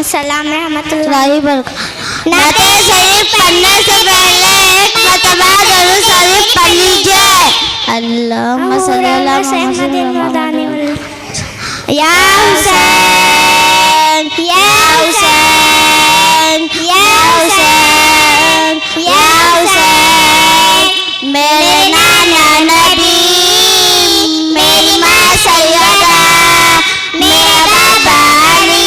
अस्सलाम रहमतुल्लाहि वबरकातुहू। नाते शरीफ पढ़ने से पहले एक मरतबा दरूद शरीफ पढ़ लीजिए। अल्लाहुम्मा सल्ली अला मुहम्मद। या हुसैन या हुसैन या हुसैन या हुसैन, मेरे नाना नबी, मेरी माँ सैयदा, मेरा बाबा अली,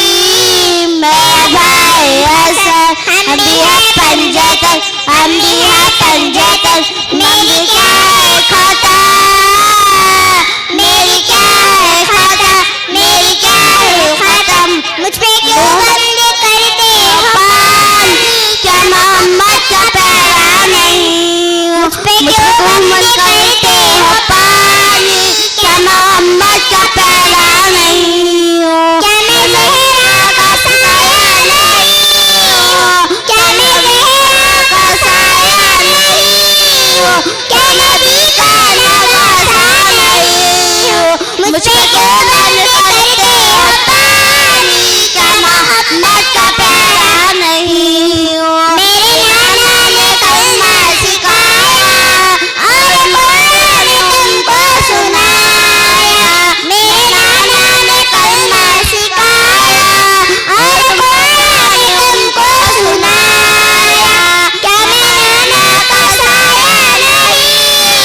मेरा भाई हसन, हम भी है पंजतन, हम भी है पंजतन। मेरी क्या है खाता, मेरी क्या है खाता, मेरी क्या है खत्म। मुझ पे क्यों बंदे करते हो पानी, क्या मोहम्मद का प्यारा नहीं। मुझ पे क्यों बंदे करते हो पानी, क्या मोहम्मद का प्यारा नहीं। क्या मैं ज़हरा का साया नहीं हूँ, क्या मैं ज़हरा का साया नहीं हूँ, क्या नबी का नवासा नहीं हूँ। मुझे क्यों बंद करते हो पानी, क्या मोहम्मद का प्यारा नहीं हूँ। मेरे नाना ने कलमा सिखाया और कुरान तुमको सुनाया। मेरे नाना ने कलमा सिखाया और कुरान तुमको सुनाया। क्या मैं नाना का साया नहीं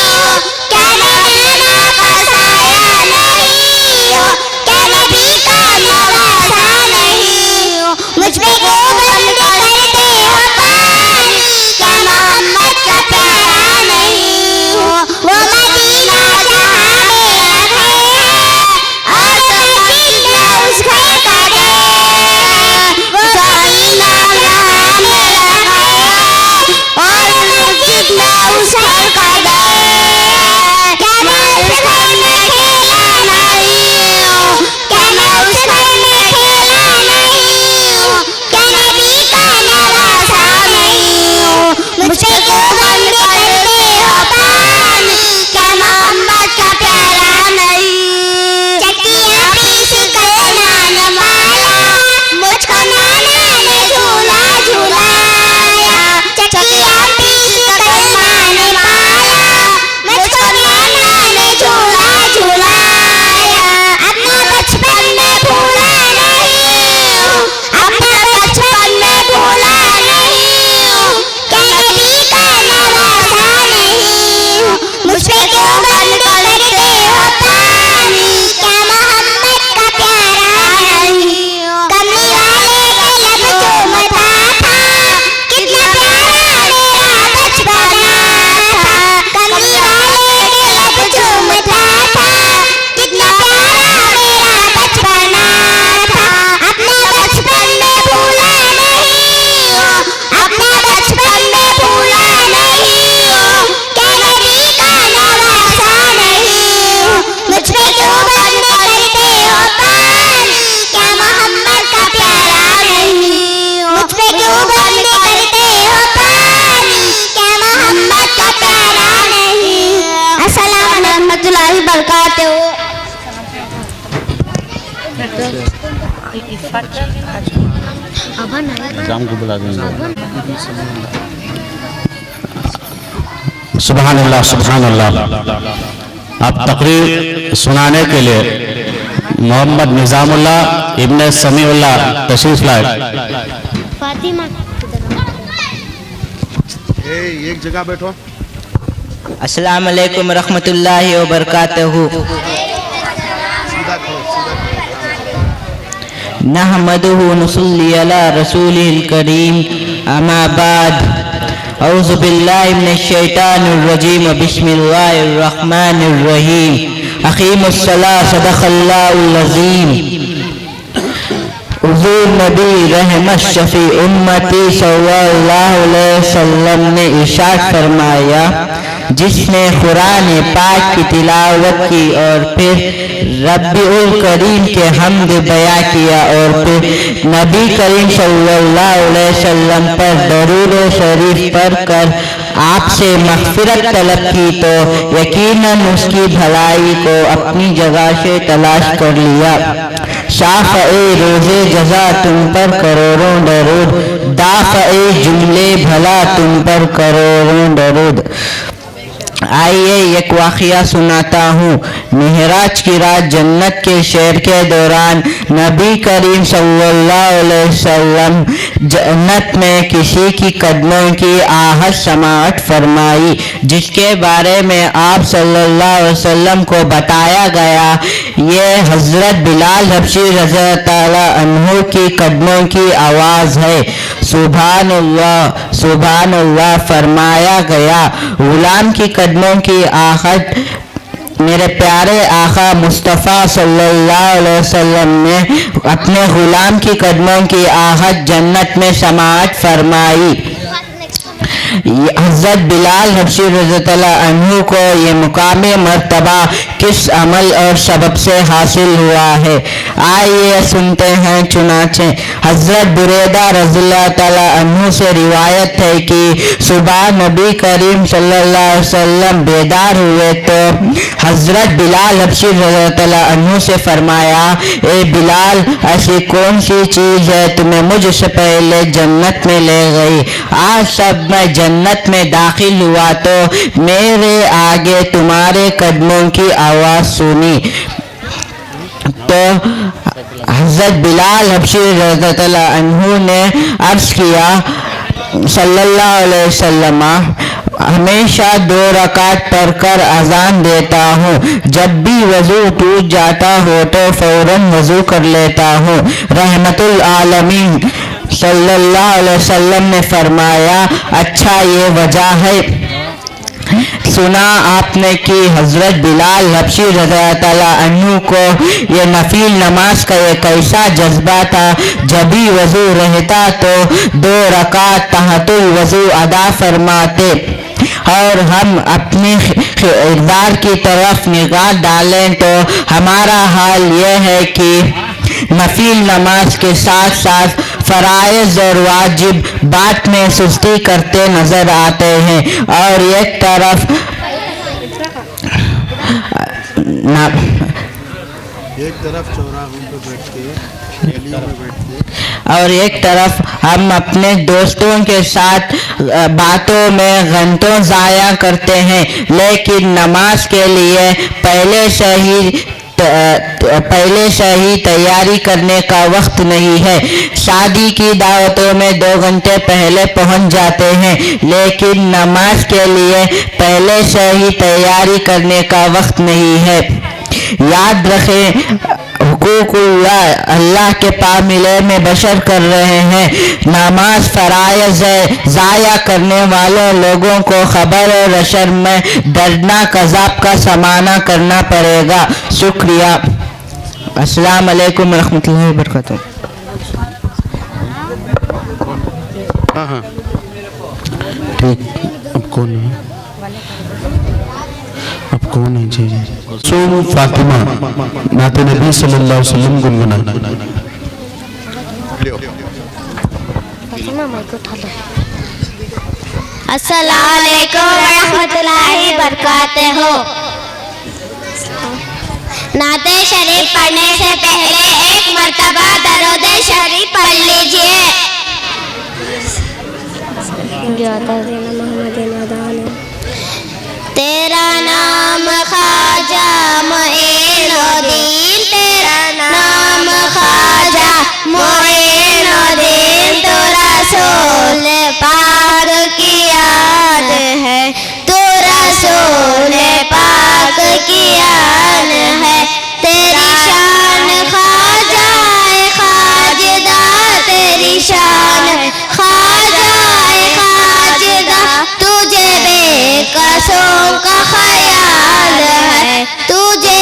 हूँ, क्या मैं नाना का साया नहीं हूँ, क्या नबी का नवासा नहीं हूँ। मुझ पे क्यों बंद करते हो पानी, क्या मोहम्मद का प्यारा नहीं हूँ। वो मदीना जहाँ मेरा घर है और तुम कितना उस घर का डर। वो मदीना जहाँ मेरा घर है और तुम कितना उस घर का डर। क्या मैं उस घर में खेला नहीं हूँ, क्या मैं उस घर में खेला नहीं हूँ, क्या नबी का नवासा नहीं हूँ। मुझे क्यों बंद करते हो पानी, क्या मोहम्मद का प्यारा नहीं। चटिया पीस कलमा नवाया, मुझको नाना ने झूला झूलाया। चटिया पीस कलमा नवाया, मुझको नाना ने झूला झूलाया। अपना बचपन में भूला नहीं हूँ, अपना बचपन में भूला नहीं हूँ, क्या नबी का नवासा नहीं हूँ। मुझ पे क्यों बंद करते हो पानी, क्या मोहम्मद का प्यारा नहीं हूँ। कमली वाले के लब चूमता था, कितना प्यारा मेरा बचपना था। कमली वाले के लब चूमता था, कितना प्यारा मेरा बचपना था। अपना बचपन में भूला नहीं हूँ, अपना बचपन में भूला नहीं हूँ, क्या नबी का नवासा नहीं हूँ। मुझ पे क्यों बंद करते हो पानी, क्या मोहम्मद का प्यारा नहीं हूँ। मुझ पे क्यों बंद करते हो पानी, क्या मोहम्मद का प्यारा नहीं हूँ। अस्सलाम रहमतुल्लाहि वबरकातुहू। शाम को बुला देंगे। सुभान अल्लाह सुभान अल्लाह। अब तकरीर सुनाने के लिए मोहम्मद निजामुल्लाह इब्ने समीउल्लाह तशरीफ लाए। फातिमा एक जगह बैठो। अस्सलाम वालेकुम रहमतुल्लाहि व बरकातहू। नहमदुहु नुसल्ली अला रसूलिल करीम, अमा बाद, औज़ु बिल्लाहि मिनश शैतानिर रजीम, बिस्मिल्लाहिर रहमानिर रहीम। अक़ीमुस्सलाह, सदक़ल्लाहुल अज़ीम। हुज़ूर नबी रहमत शफ़ी उम्मती सल्लल्लाहु अलैहि वसल्लम ने इरशाद फरमाया, जिसने कुरान पाक की तिलावत की और फिर रब्बिउल करीम के हमद बयां किया और फिर नबी करीम सल्लल्लाहु अलैहि वसल्लम पर दरूद शरीफ पढ़कर आपसे मग़फ़िरत तलब की तो यकीनन उसकी भलाई को अपनी जगह से तलाश कर लिया। शाफ़ए रोज़े जज़ा तुम पर करोड़ों दरूद, दाफ़ए जुमले भला तुम पर करोड़ों दरूद। आइए एक वाक़या सुनाता हूँ। मेहराज की रात जन्नत के शहर के दौरान नबी करीम सल्लल्लाहु अलैहि वसल्लम जन्नत में किसी की कदमों की आहट समाअत फरमाई, जिसके बारे में आप सल्लल्लाहु अलैहि वसल्लम को बताया गया ये हज़रत बिलाल हबशी रज़ियल्लाहु अन्हु की कदमों की आवाज़ है। सुभान अल्लाह, सुभान अल्लाह फरमाया गया। गुलाम की कदमों की आहट मेरे प्यारे आका मुस्तफ़ा सल्लल्लाहु अलैहि वसल्लम ने अपने गुलाम की कदमों की आहट जन्नत में समाअत फरमाई। हज़रत बिलाल हबशी रज़ियल्लाहु अन्हु को ये मुकामे मर्तबा किस अमल और सबब से हासिल हुआ है, आइए सुनते हैं। चुनाचे हज़रत बुरैदा रज़ियल्लाहु अन्हु से रिवायत है कि सुबह नबी करीम सल्लल्लाहु अलैहि वसल्लम बेदार हुए तो हज़रत बिलाल हबशी रज़ियल्लाहु अन्हु से फरमाया, ए बिलाल, ऐसी कौन सी चीज़ है तुम्हें मुझसे पहले जन्नत में ले गई? आज सब मैं जन्नत में दाखिल हुआ तो मेरे आगे तुम्हारे कदमों की आवाज़ सुनी। तो हज़रत बिलाल हबशी रज़ियल्लाहु अन्हु ने अर्ज़ किया, सल्लल्लाहु अलैहि वसल्लम, हमेशा 2 रकात पढ़कर अजान देता हूँ। जब भी वज़ू टूट जाता हो तो फ़ौरन वज़ू कर लेता हूँ। रहमतुल आलमीन सल्लल्लाहु अलैहि वसल्लम ने फरमाया, अच्छा ये वजह है। सुना आपने कि हज़रत बिलाल हबशी रज़ियल्लाहु अन्हु को ये नफील नमाज का एक ऐसा जज्बा था, जब भी वज़ू रहता तो 2 रकात तहतुल वज़ू अदा फरमाते। और हम अपने इक़दार की तरफ निगाह डालें तो हमारा हाल यह है कि नफील नमाज के साथ साथ फ़राइज़ और वाजिब बात में सुस्ती करते नजर आते हैं, और एक तरफ चौराहों पे बैठ के, गलियों में बैठ के, और एक तरफ हम अपने दोस्तों के साथ बातों में घंटों ज़ाया करते हैं, लेकिन नमाज के लिए पहले से ही तैयारी करने का वक्त नहीं है। शादी की दावतों में 2 घंटे पहले पहुंच जाते हैं, लेकिन नमाज के लिए पहले से ही तैयारी करने का वक्त नहीं है। याद रखें, हुकूकुल्लाह अल्लाह के पामिले में बशर कर रहे हैं। नमाज फ़राइज़ है, ज़ाया करने वाले लोगों को खबर और अशर में दर्दनाक अज़ाब का सामना करना पड़ेगा। शुक्रिया। अस्सलाम वालेकुम रहमतुल्लाहि व बरकातुहू। हाँ ठीक। अब कौन है? अब कौन है? जी जी। सूम फातिमा नाते नबी सल्लल्लाहु अलैहि वसल्लम गुनगुना। अस्सलाम वालेकुम रहमतुल्लाहि बरकातहू। नाते शरीफ पढ़ने से पहले एक मर्तबा दरूद शरीफ पढ़ लीजिए। तेरा नाम ख्वाजा मोइनुद्दीन, तेरा नाम ख्वाजा मोइनुद्दीन, तो रसूल पाक की याद है, तो रसूल पाक की याद है। तेरी शान ख्वाजा खाजदा, तेरी शान ख्वाजा खाजदा, तुझे बेकसों का ख्याल है, तुझे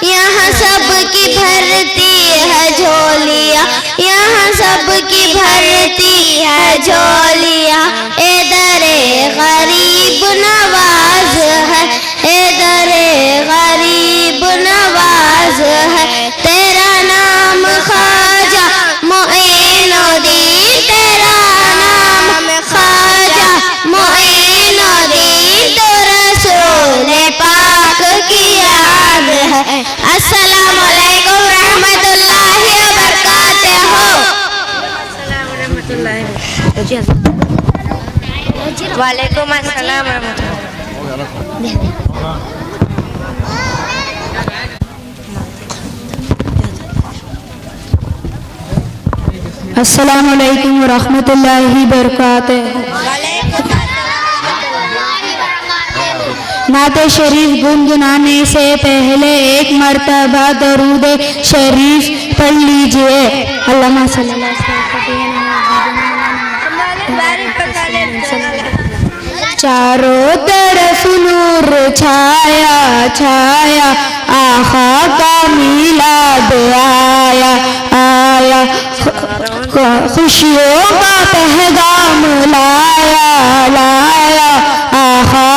यहाँ सबकी भरती है झोलियाँ, यहाँ सबकी भरती है झोलियाँ। इधरे गरीब नवाज है, इधरे गरीब नवाज है। तेरा नाम ख्वाजा मोइनुद्दीन, तेरा नाम ख्वाजा मोइनुद्दीन, तो रसूल पाक की याद है। अस्सलाम वालेकुम रहमतुल्लाहि व बरकातहू। वालेकुम अस्सलाम रहमतुल्लाह। अस्सलामु अलैकुम व रहमतुल्लाहि व बरकातहू। नाते शरीफ गुनगुनाने से पहले एक मर्तबा दरूद शरीफ पढ़ लीजिए। अल्लाहुम्मा सल्ली अला चारों तरफ नूर छाया छाया, आका का मिलाद आया आया, खुशियों का पैगाम लाया लाया, आका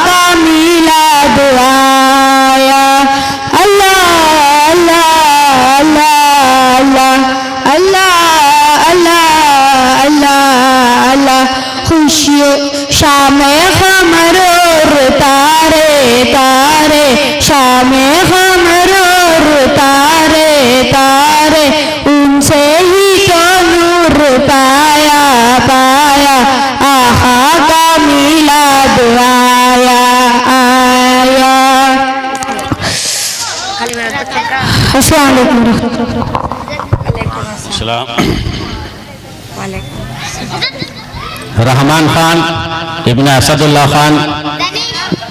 का मिलाद आया। अल्लाह अल्लाह अल्लाह अल्लाह अल्लाह अल्लाह अल्लाह। खुशियों शाम क़मर और तारे तारे, शाम क़मर और तारे तारे, उनसे ही तो नूर पाया पाया, आका का मिलाद आया आया। अस्सलाम वालेकुम। रहमान खान इब्न असदुल्लाह खान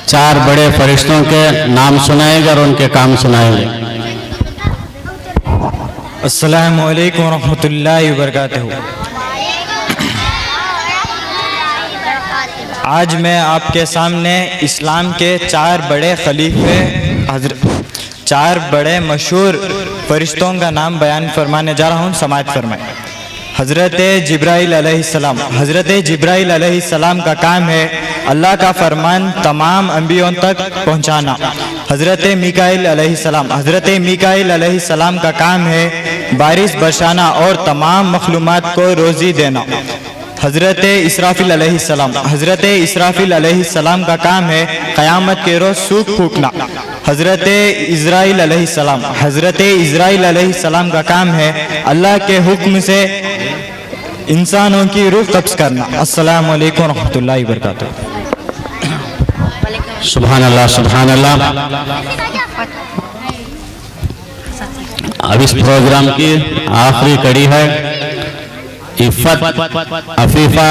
चार बड़े फरिश्तों के नाम सुनाएंगे और उनके काम सुनाएंगे। अस्सलामु अलैकुम रहमतुल्लाहि व बरकातहू। आज मैं आपके सामने इस्लाम के चार बड़े खलीफे, चार बड़े मशहूर फरिश्तों का नाम बयान फरमाने जा रहा हूँ। समाअत फरमाएं। हज़रत जिब्राइल अलैहिस्सलाम। हज़रत जिब्राइल अलैहिस्सलाम का काम है अल्लाह का फरमान तमाम अंबियों तक पहुँचाना। हज़रत मीकाईल अलैहिस्सलाम। हज़रत मीकाईल अलैहिस्सलाम का काम है बारिश बरसाना और तमाम मखलूमात को रोज़ी देना। हज़रत इसराफिल अलैहिस्सलाम। हज़रत इसराफिल अलैहिस्सलाम का काम है क़यामत के रोज़ सूख फूकना। हज़रत इज़राइल अलैहिस्सलाम। हज़रत इज़राइल अलैहिस्सलाम का काम है अल्लाह के हुक्म से इंसानों की रूह कब्ज़ करना। अस्सलामु अलैकुम रहमतुल्लाहि व बरकातहू। सुभान अल्लाह सुभान अल्लाह। अब इस प्रोग्राम की आखिरी कड़ी है इफ़्फ़त अफीफा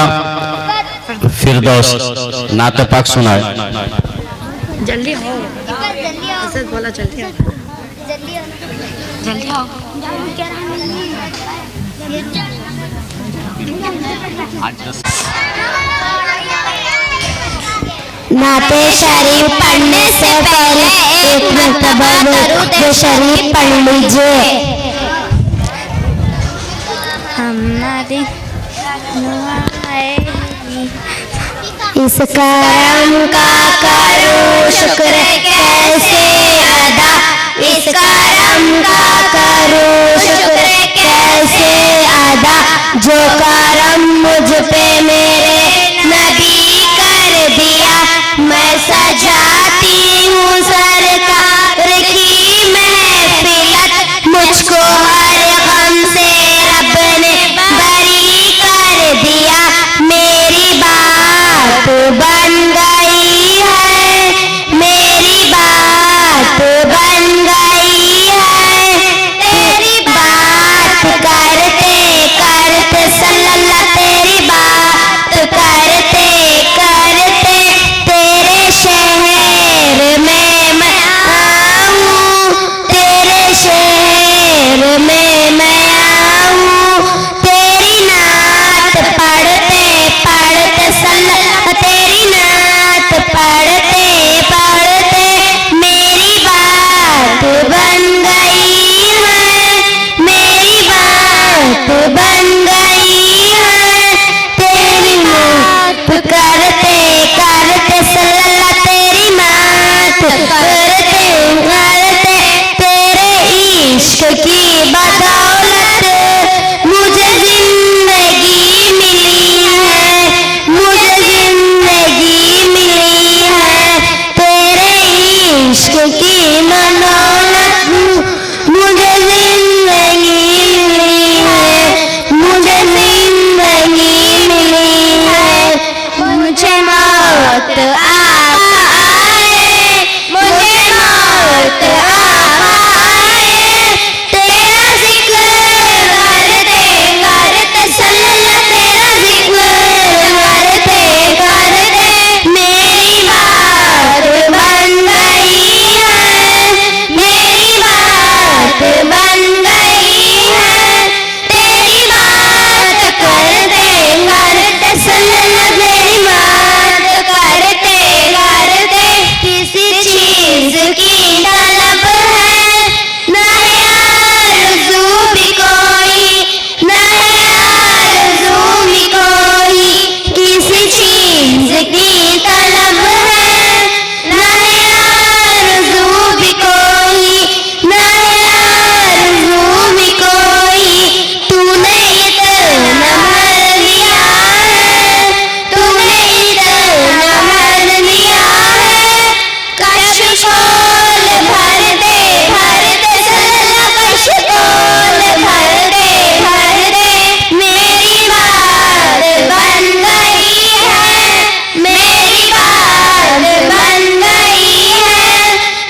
फिरदौस नाते पाक सुनाए। जल्दी हो, बोला जल्दी हो, जल्दी आओ। नाते शरीफ पढ़ने से पहले एक मर्तबा दरूद शरीफ पढ़ लीजिए। हमारी इस करम का करूं शुक्र कैसे अदा, इस करम का करूं शुक्र कैसे अदा, जो करम मुझ पे मेरे नबी कर दिया। मैं सजाती हूँ सरकार की महफिलत, मुझको हर गम से रब ने बरी कर दिया। मेरी बात बन गई है, मेरी बात बन गई है, तेरी बात करते करते सल्लल्लाह तेरी बदौलत मुझे जिंदगी मिली है, मुझे जिंदगी मिली है। तेरे इश्क की मनौलत मुझे जिंदगी मिली है, मुझे जिंदगी मिली है। मुझे मौत आए, मुझे मौत आए, तेरा जिक्र करते करते सल्लल्लाह, तेरा जिक्र करते करते मेरी बात बन गई है, मेरी बात बन गई है। तेरी बात करते करते सल्लल्लाह, तेरी बात करते करते किसी चीज की तलब है, न है आरज़ू भी कोई, न है आरज़ू भी कोई। किसी चीज की तलब है, न है आरज़ू भी कोई, न है आरज़ू भी कोई। तूने इतना भर दिया है, तूने इतना भर दिया है। कश कोल भर दे सल्लल्लाह, कश कोल भर दे मेरी बात बन गई है, मेरी बात बन गई है।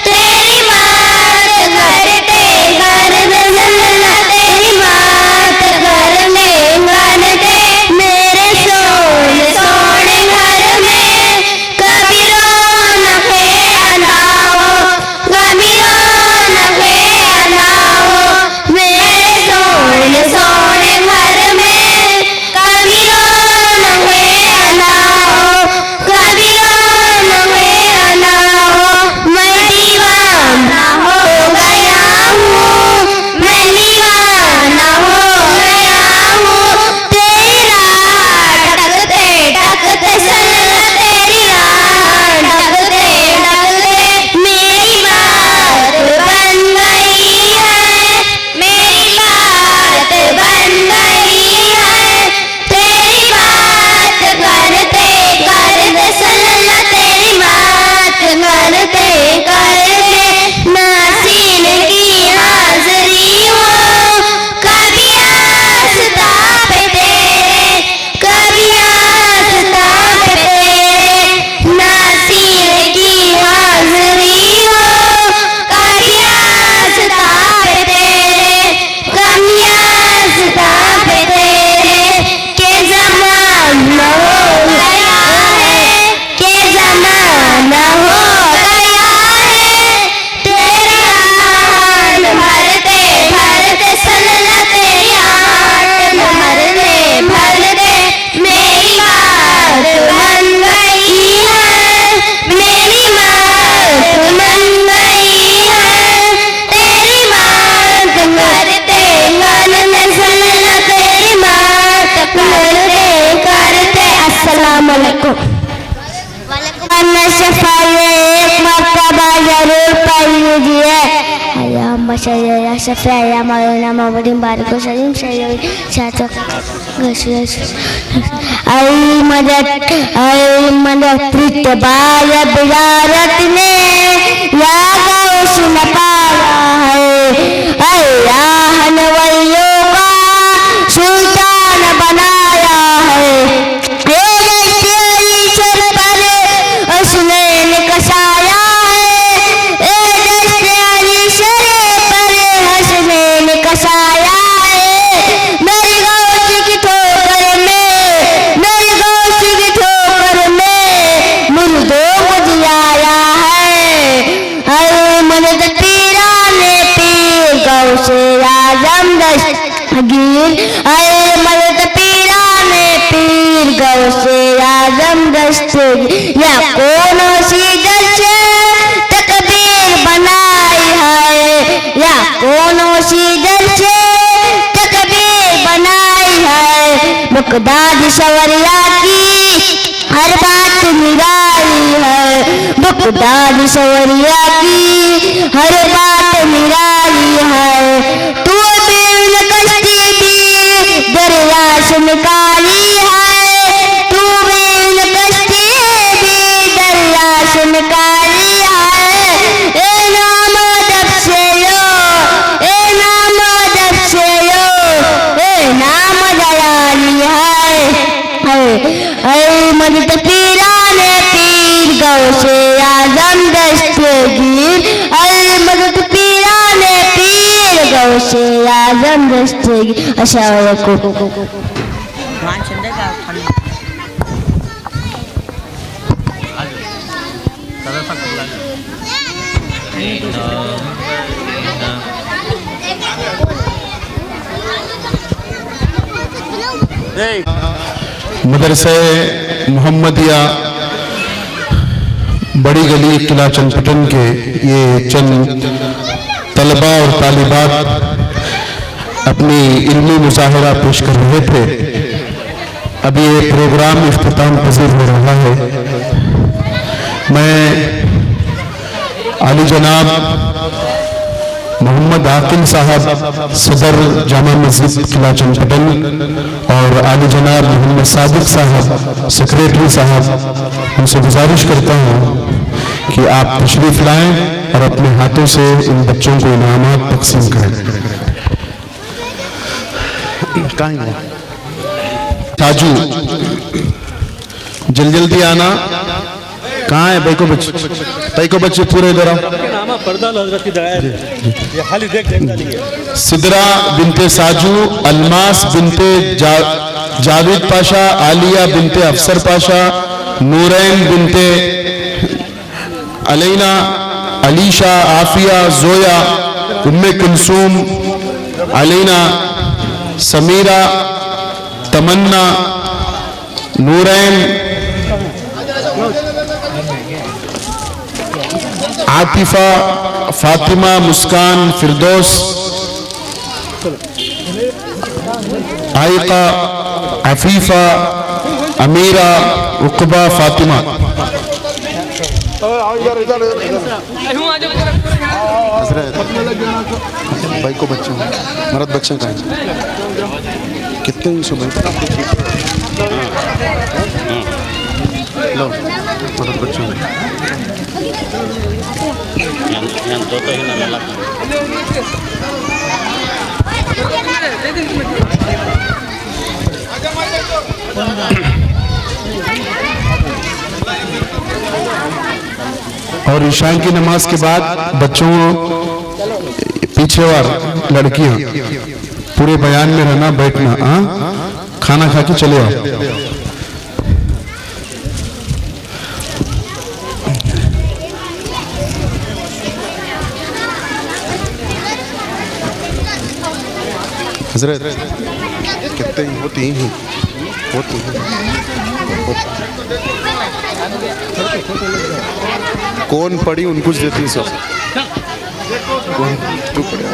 तेरी बात करते करते सल्लल्लाह, तेरी बात करते करते मेरे सोने सोने घर में कभी रौनक अदा हो, कभी रौनक अदा हो। मेरे सोने सोने घर में कभी रौनक अदा हो, कभी रौनक अदा हो। मैं दीवाना हो गया हूँ, मैं दीवाना हो गया हूँ। तेरी राह टकते टकते सल्लल्लाह, तेरी राह टकते टकते मेरी बात बन गई है, मेरी बात बन गई है। तेरी बात करते करते सल्लल्लाह, तेरी बात करते करते नासिन की हाज़री हो, कभी आस्था पे तेरे, कभी आस्था पे तेरे। नासिन की हाज़री हो, कभी आस्था पे तेरे, कभी आस्था पे तेरे। के ज़माना हो गया है, के ज़माना हो गया है। तेरे आन भरते भरते सल्लल्लाह, तेरी आन भरते भरते मेरी बात बन गई है, मेरी बात बन गई है। तेरी बात करते करते सल्लल्लाह, तेरी बात करते करते। अस्सलाम वालेकुम। शफ़ाए एक मरतबा जरूर पढ़ लीजिए। अल्लाहुम्मा सल्ली अला शफ़ी या मौलाना मोहम्मद बारिक वसल्लम आई मदद प्रीतबाय बिजारत ने या गौस न पाया है। अल्लाह ने वलियों का सुल्तान बनाया है। उसने निकसाया है, पर हंसने निकसाया है। मेरी गौस की ठोकर में, मेरी गौस की ठोकर में मुर्दों को जिलाया है। अरे मदद पीरा ने पीर गौसे आजम दस्तगीर। अरे मदद पीरा ने पीर गौसे आजम दस्तगीर। या कौन सी दर से तकबीर बनाई है, या कौन सी दर से तकबीर बनाई है। मुकदाद सवरिया की हर बात निराली है। मुकदाद सवरिया की हर बात निराली है। तू दरिया निकाली है, तूफान कश्ती भी दरिया निकाली है। ए नाम अदब से लो, ए नाम अदब से लो, ए नाम दयाली है। मदद पीराने पीर गौसे आजम दस्तगीर, मदद पीराने पीर गौसे आजम दस्तगीर। अस्सलाम वालेकुम। मदरसे मोहम्मदिया बड़ी गली किला चंदपटन के ये चंद तलबा और तालिबात अपनी इल्मी मुजाहिरा पेश कर रहे थे। अब ये प्रोग्राम इख्तिताम पजीर हो रहा है। मैं आली जनाब मोहम्मद आकिल साहब सदर जामा मस्जिद किला चंदपटन और आली जनाब मोहम्मद सादिक साहब सेक्रेटरी साहब, उनसे गुजारिश करता हूँ कि आप तशरीफ लाएं और अपने हाथों से इन बच्चों को इनामात तकसीम करें। साजू जल्दी आना। कहाँ है भाई को बच्चे पूरे इधर आओ। सिदरा बिनते साजू, अलमास बिनते जावेद पाशा, आलिया बिनते अफसर पाशा, नूरैन बिनते अलैना, अलीशा, आफिया, जोया, उम्मे कुलसूम, अलैना, समीरा, तमन्ना, नूरैन, आतिफा, फातिमा, मुस्कान, फिरदौस, आयका, अफीफा, अमीरा, उकबा, फातिमा। भाई को बच्चे मर्द बच्चे का कितने ही सुबह लो मर्द बच्चों और ईशान की नमाज के बाद बच्चों पीछे वार लड़कियां पूरे बयान में रहना, बैठना, खाना खा के चले आओ। हजरत कितने होती हैं कौन पढ़ी उनको देती सब कौन तू पढ़े।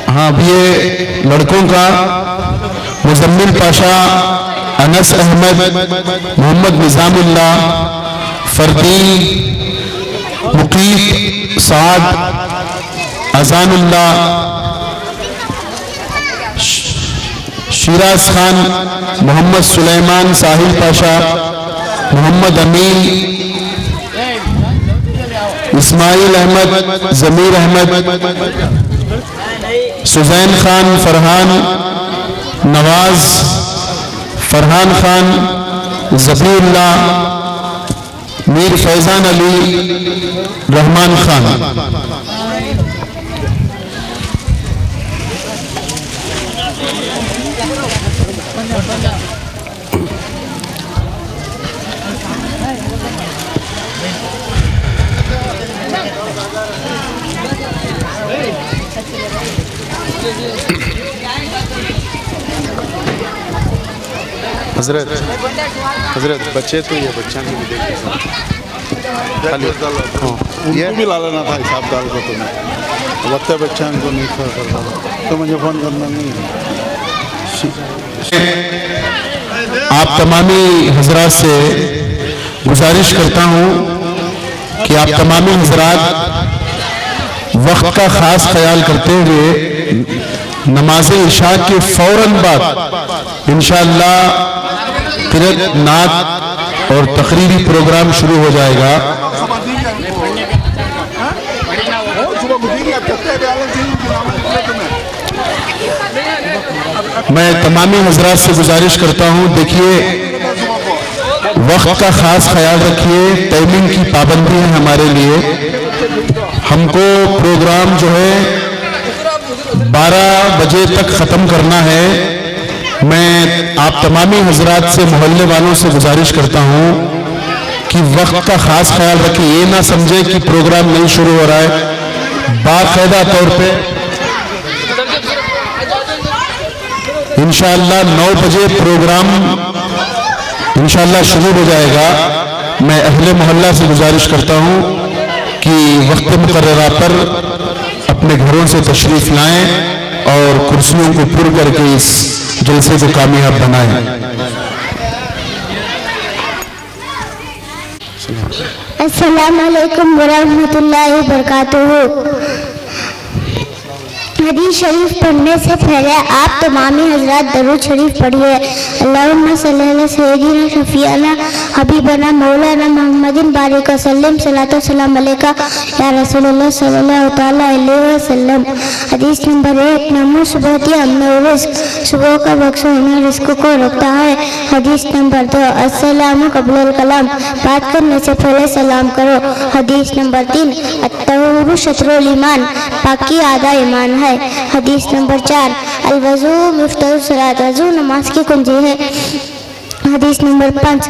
हाँ अब ये लड़कों का मुजम्मिल पाशा, अनस अहमद, मोहम्मद निजामुल्लाह, फरदीन, मुकीफ, साद, अजानुल्लाह, शिराज खान, मोहम्मद सुलेमान, साहिल पाशा, मोहम्मद अमीन, इस्माइल अहमद, जमीर अहमद, सुजैन खान, फरहान, नवाज, फरहान खान, जबीउल्लाह, मीर फैजान अली, रहमान खान। हजरत बच्चे तो ये बच्चा नहीं देखे ये भी ला लेना था हिसाब डाल को तुम्हें लगता है बच्चा को नहीं करता तो मुझे फोन करना नहीं। आप तमामी हजरात से गुजारिश करता हूँ कि आप तमामी हजरात वक्त का खास ख्याल करते हुए नमाज इशा के फौरन बाद इंशाअल्लाह किरत नात और तकरीरी प्रोग्राम शुरू हो जाएगा। मैं तमामी हजरात से गुजारिश करता हूं, देखिए वक्त का खास ख्याल रखिए, टाइमिंग की पाबंदी है हमारे लिए। हमको प्रोग्राम जो है 12 बजे तक ख़त्म करना है। मैं आप तमामी हजरात से, मोहल्ले वालों से गुजारिश करता हूं कि वक्त का खास ख्याल रखिए। ये ना समझे कि प्रोग्राम नहीं शुरू हो रहा है। बाकायदा तौर पे इंशाअल्लाह 9 बजे प्रोग्राम इंशाअल्लाह शुरू हो जाएगा। मैं अहले मोहल्ला से गुजारिश करता हूं कि वक्त मुकर्ररा पर अपने घरों से तशरीफ लाएं और कुर्सियों को पुर करके इस जलसे को कामयाब बनाएं। अस्सलाम वालेकुम वरहमतुल्लाहि वबरकातुहू। हदीस शरीफ पढ़ने से पहले आप तमामी हजरात दरूद शरीफ पढ़िए। अल्लाहुम्मा सल्ली अला सय्यिदिना शफीअना हबीबना मौलाना मुहम्मदिन बारिक वसल्लम सलातो सलाम अलैका या रसूलुल्लाह सल्लल्लाहु तआला अलैहि वसल्लम। हदीस नंबर 1, नमो सुबहती अम्मे रिस्क, सुबह का बख्श होना रिस्क को रोकता है। हदीस नंबर 2, अस्सलामु कब्लल कलाम, बात करने से पहले सलाम करो। हदीस नंबर 3, अत्तहुरु शत्रुल ईमान, पाकी आधा ईमान है। हदीस नंबर 4, अल-वज़ू मिफ्ताहुस सलात, वज़ू नमाज की कुंजी है। हदीस नंबर 5,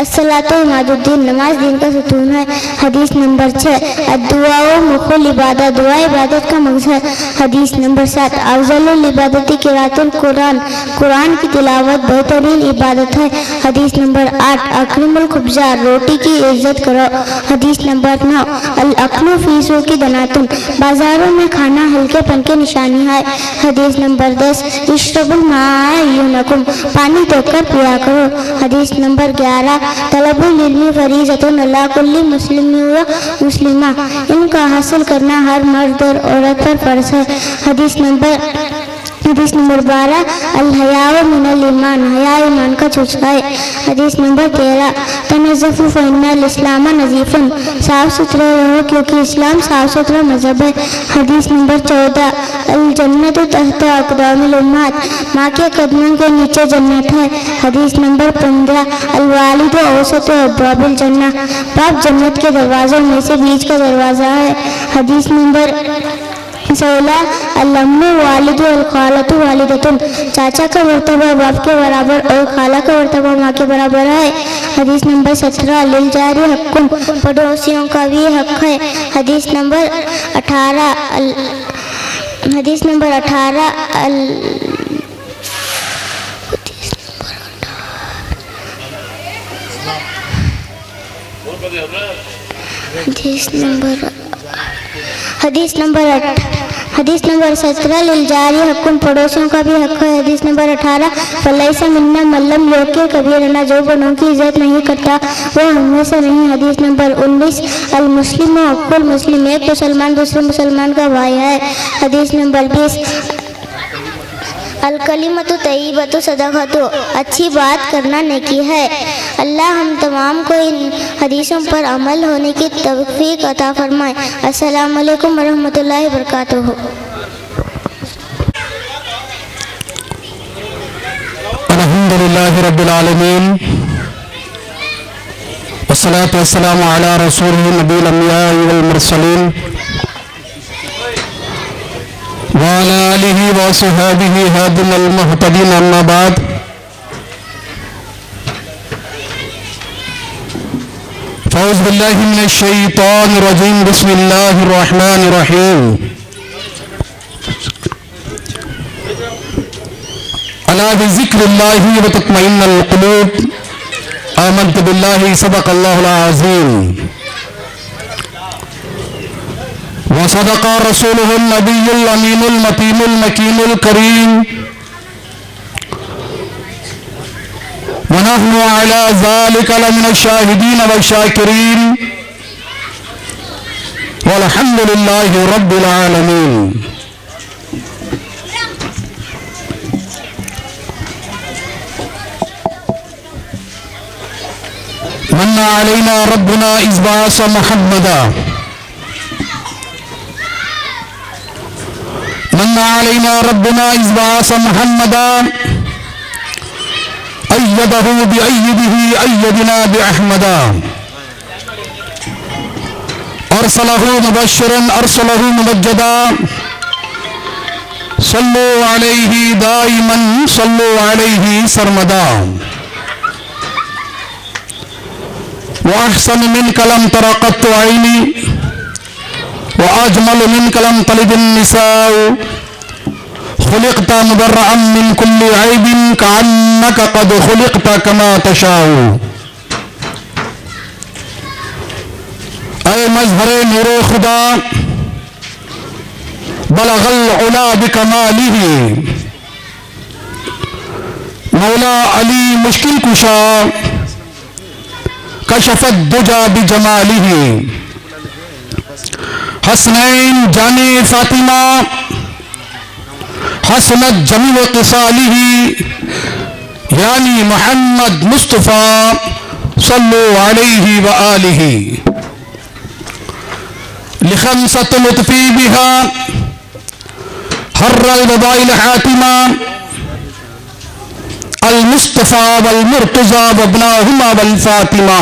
अस्सलातु इमादुद्दीन, नमाज दीन का सुतून है। हदीस नंबर 6, अद्दुआ मुखुल इबादत, दुआ इबादत का मकसद है। हदीस नंबर 7, अफज़लुल इबादती क़िराअतुल कुरान, कुरान की तिलावत बेहतरीन इबादत है। हदीस नंबर 8, अक्रिमुल खुब्ज़ा, रोटी की इज्जत करो। हदीस नंबर 9, अल अक्लु फी सूक़ि दनातुन, बाजारों में खाना हल्केपन की निशानी है। हदीस नंबर 10, इश्रबुल मा'a युनकुम, पानी तोड़कर पिया करो। हदीस नंबर 11, तलबुल इल्मी फरीज़तुन अला कुल्ली मुस्लिम व मुस्लिमा, इनका हासिल करना हर मर्द और औरत पर फर्ज है। हदीस नंबर 12, अल हयाउ मिनल ईमान, हया ईमान का जुज़ है। हदीस नंबर 13, तनज़्ज़फ़ू फ़इन्नल इस्लाम नज़ीफ़ुन, साफ सुथरे रहो क्योंकि इस्लाम साफ सुथरा मजहब है। हदीस नंबर 14, अल जन्नतु तहत अक़दामिल उम्महात, माँ के कदमों के नीचे जन्नत है। हदीस नंबर 15, अल वालिदु औसतु अब्वाबिल जन्ना, बाप जन्नत के दरवाज़ों में से बीच का दरवाज़ा है। हदीस नंबर 16, अल-अम्मु वालिदु अल खालतु वालिदतुन, चाचा का मर्तबा बाप के बराबर और खाला का मर्तबा माँ के बराबर है। हदीस नंबर 17, लिल जारी हक्कुन, पड़ोसियों का भी हक है। हदीस नंबर 18, हदीस नंबर 17, लिल जारी हक्कुन, पड़ोसियों का भी हक है। हदीस नंबर 18, फलैसा मिन्ना मल्लम योके कबीरना, जो बड़ों की इज्जत नहीं करता वो हममें से नहीं। हदीस नंबर 19, अल मुस्लिम अकुल मुस्लिम, एक मुसलमान दूसरे मुसलमान का भाई है। हदीस नंबर 20, अल कलिमतु तय्यिबतु सदक़तु, अच्छी बात करना नेकी है। अल्लाह हम तमाम को इन हदीसों पर अमल होने की तौफीक अता फरमाए। अस्सलामु अलैकुम वरहमतुल्लाहि वबरकातुहू। अल्हम्दुलिल्लाहि रब्बिल आलमीन, वस्सलातु वस्सलामु अला रसूलिही नबील अंबिया वल मुरसलीन व अला आलिहि व सहाबिहि हादिल मुहतदीन, अम्मा बाद। फ़ौज़ु बिल्लाहि मिनश शैतानिर रजीम, बिस्मिल्लाहिर रहमानिर रहीम। अला बिज़िक्रिल्लाहि व तत्मइन्नुल क़ुलूब, आमन्तु बिल्लाहि सदक़ल्लाहुल अज़ीम व सदक़ रसूलुहुन नबियुल अमीनुल मतीनुल मकीनुल करीम व नहनु अला ज़ालिका लमिनश शाहिदीन व शाकिरीन व वल्हम्दुलिल्लाहि रब्बिल आलमीन। मन्ना अलैना रब्बुना इज़बास मुहम्मदा, मन्ना अलैना रब्बुना इज़बास मुहम्मदा, अय्यदहु बिअय्यदिही अय्यदना बिअहमदा, अरसलहु मुबश्शिरन अरसलहु मुमज्जदा, सल्लु अलैहि दाइमन सल्लु अलैहि सरमदा। वअहसन मिन कलम तरक़त ऐनी वअजमल मिन कलम तलिदिन निसाउ, खुलिक़ता मुबर्रअन मिन कुल्लि ऐबिन कअन्नका क़द खुलिक़ता कमा तशाउ। ऐ मज़हरे नूरे खुदा बलगल उला बिकमालिही, मौला अली मुश्किल कुशा कशफत दुजा बिजमालिही। हसनैन जाने फातिमा हसनत जमील क़िसालिही, यानी मोहम्मद मुस्तफ़ा सल्लु अलैहि व आलिही। लिखमसत लुत्फ़ी बिहा हर्रल वबाइल हातिमा, अल मुस्तफ़ा वल मुर्तज़ा वब्नाहुमा वल फातिमा।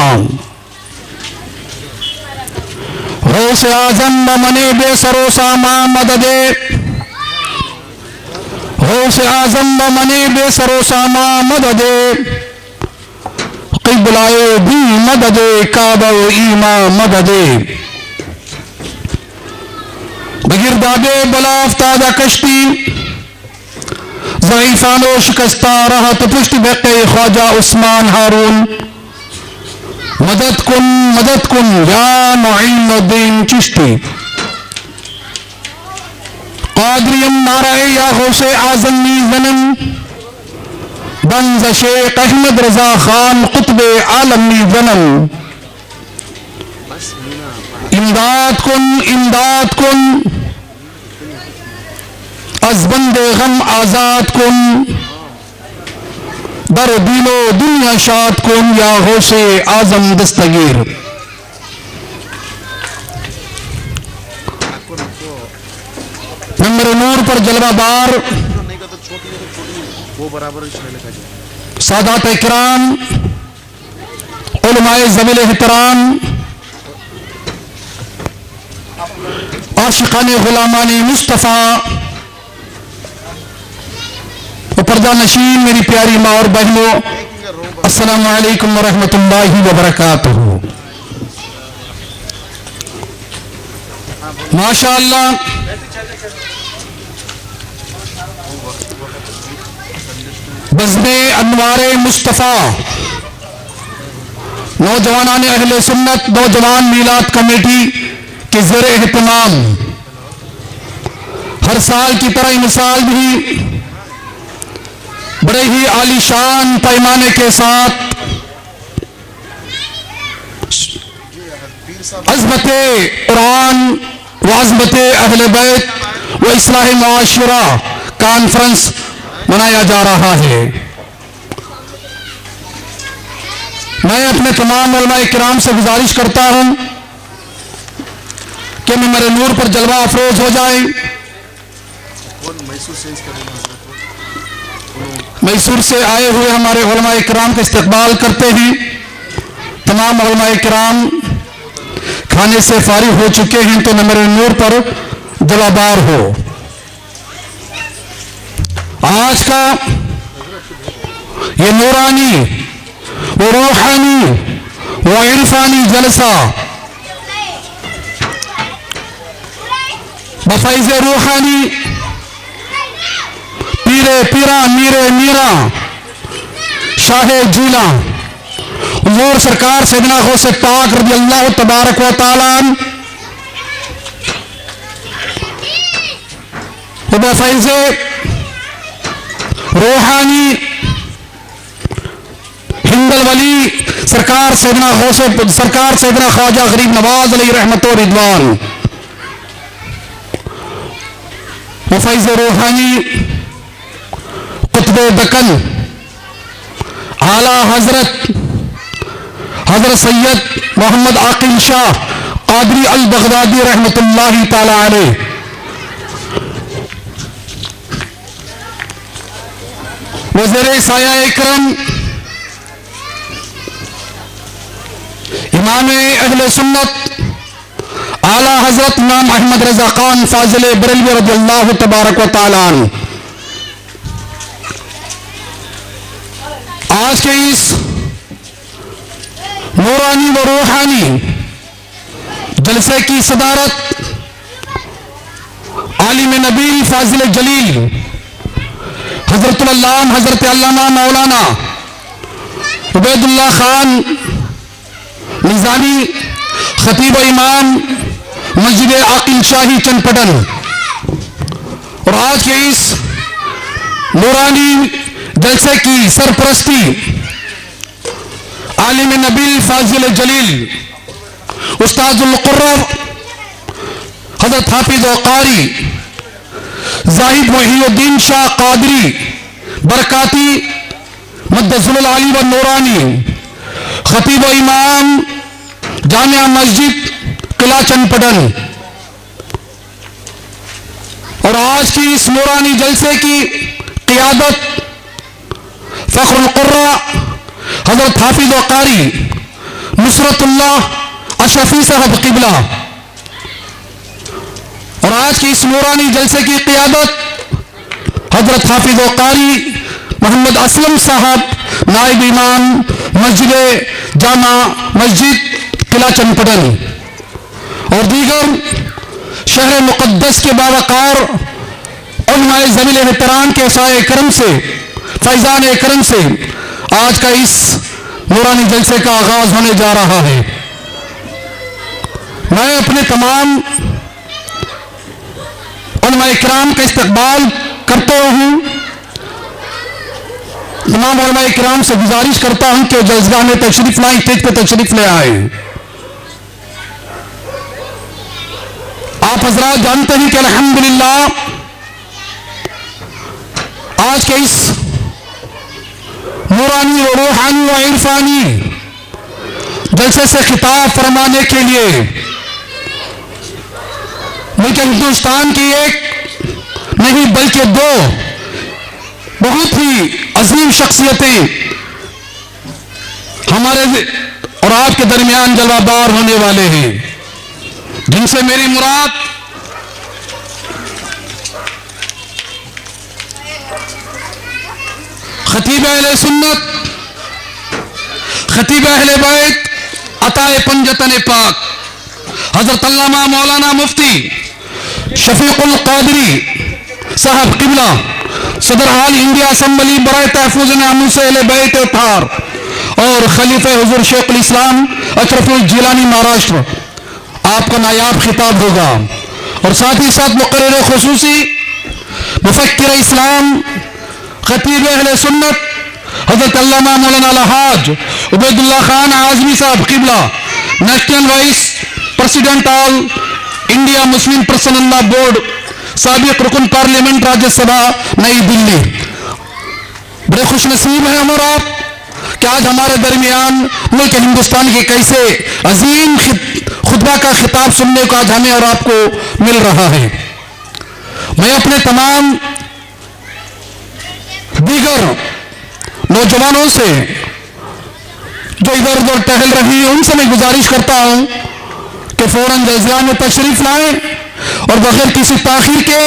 गौसे आज़म व मने बेसरो सामा मददे, गौसे आज़म व मने बेसरो सामा मददे, क़िबलाए भी मददे काबा ईमा मददे। बगिरदाबे बला अफ्तादा कश्ती, ज़ईफ़ानो शिकस्ता रहा तो पुष्टि बेक़े ख्वाजा उस्मान हारून। मदद कुन या मुईनुद्दीन चिश्ती, क़ादरियम नाराए या गौसे आज़मी ज़नम, बंज़ शेख अहमद रज़ा खान क़ुत्बे आलमी ज़नम। इमदाद कुन अज़ बंदे गम आज़ाद कुन, दर दिलो दुनिया शाद कुन या गौसे आज़म दस्तगीर। नंबर नूर पर जलवाबार सादात इकराम, उलमाए ज़वील एहतराम, आशिक़ाने गुलामाने मुस्तफ़ा, पर्दा नशीन मेरी प्यारी माँ और बहनों, अस्सलामु अलैकुम व रहमतुल्लाहि व बरकातुहू। माशाअल्लाह, बज़्मे अनवारे मुस्तफ़ा नौजवानाने अहले सुन्नत नौजवान मीलाद कमेटी के ज़ेरे एहतमाम हर साल की तरह मिसाल भी बड़े ही आलीशान पैमाने के साथ अज़मते कुरान व अज़मते अहले बैत व इस्लाह मुआशरा कॉन्फ्रेंस मनाया जा रहा है। मैं अपने तमाम उलमाए किराम से गुजारिश करता हूं कि मेरे नूर पर जलवा अफरोज हो जाए। मैसूर से आए हुए हमारे उलमाए किराम का इस्तकबाल करते हैं। तमाम उलमाए किराम खाने से फारिग हो चुके हैं तो मेरे नूर पर जलाबार हो। आज का ये नूरानी व रूहानी व इरफानी जलसा बफैज़ रूहानी पीरे पीरा मीरे मीरा शाहे जीला हुज़ूर सरकार सैयदना गौसे पाक रज़ी अल्लाह तबारक व तआला बफैज़ रूहानी हिंदल वली सरकार सैयदना ख्वाजा गरीब नवाज अलैहि रहमत व रिदवान व फैज़ रूहानी कुतुब दक्कन आला हजरत सैयद मोहम्मद आकिल शाह कादरी अल बगदादी रहमतुल्लाहि ताला अलैह, वज़ीर साया इकरम इमाम अहले सुन्नत आला हजरत इमाम अहमद रजा खान फाजिल बरेलवी रज़ियल्लाहु तबारक व तआला अन्हु, आज के इस नूरानी व रूहानी जलसे की सदारत आलिम नबील फाजिल जलील हजरत अल्लाम हजरत अल्लामा मौलाना उबैदुल्लाह खान निजामी खतीब इमाम मस्जिद आकिल शाही चनपटन, और आज के इस नूरानी जलसे की सरपरस्ती आलिम नबील फाजिल जलील उस्ताजुल कुर्रा हजरत हाफिज व कारी जाहिद मोहिउद्दीन शाह कादरी बरकाती मद्दसुल आली व नूरानी खतीब व इमाम जामिया मस्जिद किला चनपटन, और आज की इस नूरानी जलसे की क़ियादत फ़ख्रुल कुर्रा हजरत हाफिज व कारी नुसरतुल्लाह अशरफी साहब क़िबला, और आज की इस नूरानी जलसे की क़ियादत हजरत हाफिज व कारी मोहम्मद असलम साहब नायब इमाम मस्जिद जामा मस्जिद किला चनपटन, और दीगर शहर मुक़द्दस के बावकार उलमाए ज़मील एहतराम के साए करम से फैज़ान करम से आज का इस नूरानी जलसे का आगाज होने जा रहा है। मैं अपने तमाम उलमाए किराम का इस्तकबाल करते हूँ, तमाम उलमाए किराम से गुजारिश करता हूँ कि जलसगाह में तशरीफ लाएं, स्टेज पे तशरीफ ले आए। आप हजरात जानते हैं कि अल्हम्दुलिल्लाह आज के इस नूरानी व रूहानी व इरफानी जलसे से खिताब फरमाने के लिए मुल्क हिंदुस्तान की एक नहीं बल्कि दो बहुत ही अजीम शख्सियतें हमारे और आपके दरमियान जलवाबार होने वाले हैं, जिनसे मेरी मुराद खतीब अहले सुन्नत, खतीब अहले बैत, अताए पंजतन पाक हजरत अल्लामा मौलाना मुफ्ती शफीकुल कादरी साहब क़िबला सदर हाल इंडिया असम्बली बराए तहफ़्फ़ुज़ नामूस अहले बैत थार और खलीफे हुज़ूर शेखुल इस्लाम अशरफुल जिलानी महाराष्ट्र, आपका नायाब खिताब होगा। और साथ ही साथ मुक़र्रिर ख़ुसूसी मुफ़क्किर इस्लाम खतीब अहले सुन्नत हजरत अल्लामा मौलाना अलहाज उबैदुल्लाह खान आज़मी साहब क़िबला national vice president All India Muslim Personal Law Board साबिक़ रुकन पार्लियामेंट राज्यसभा नई दिल्ली। बड़े खुश नसीब हैं हम और आप कि आज हमारे दरमियान मुल्क हिंदुस्तान के कैसे अजीम खुतबा का खिताब सुनने को आज हमें और आपको मिल रहा है। मैं अपने तमाम दीगर नौजवानों से जो इधर उधर टहल रही है उनसे मैं गुजारिश करता हूं कि फौरन जलसा में तशरीफ लाएं और बगैर किसी ताखीर के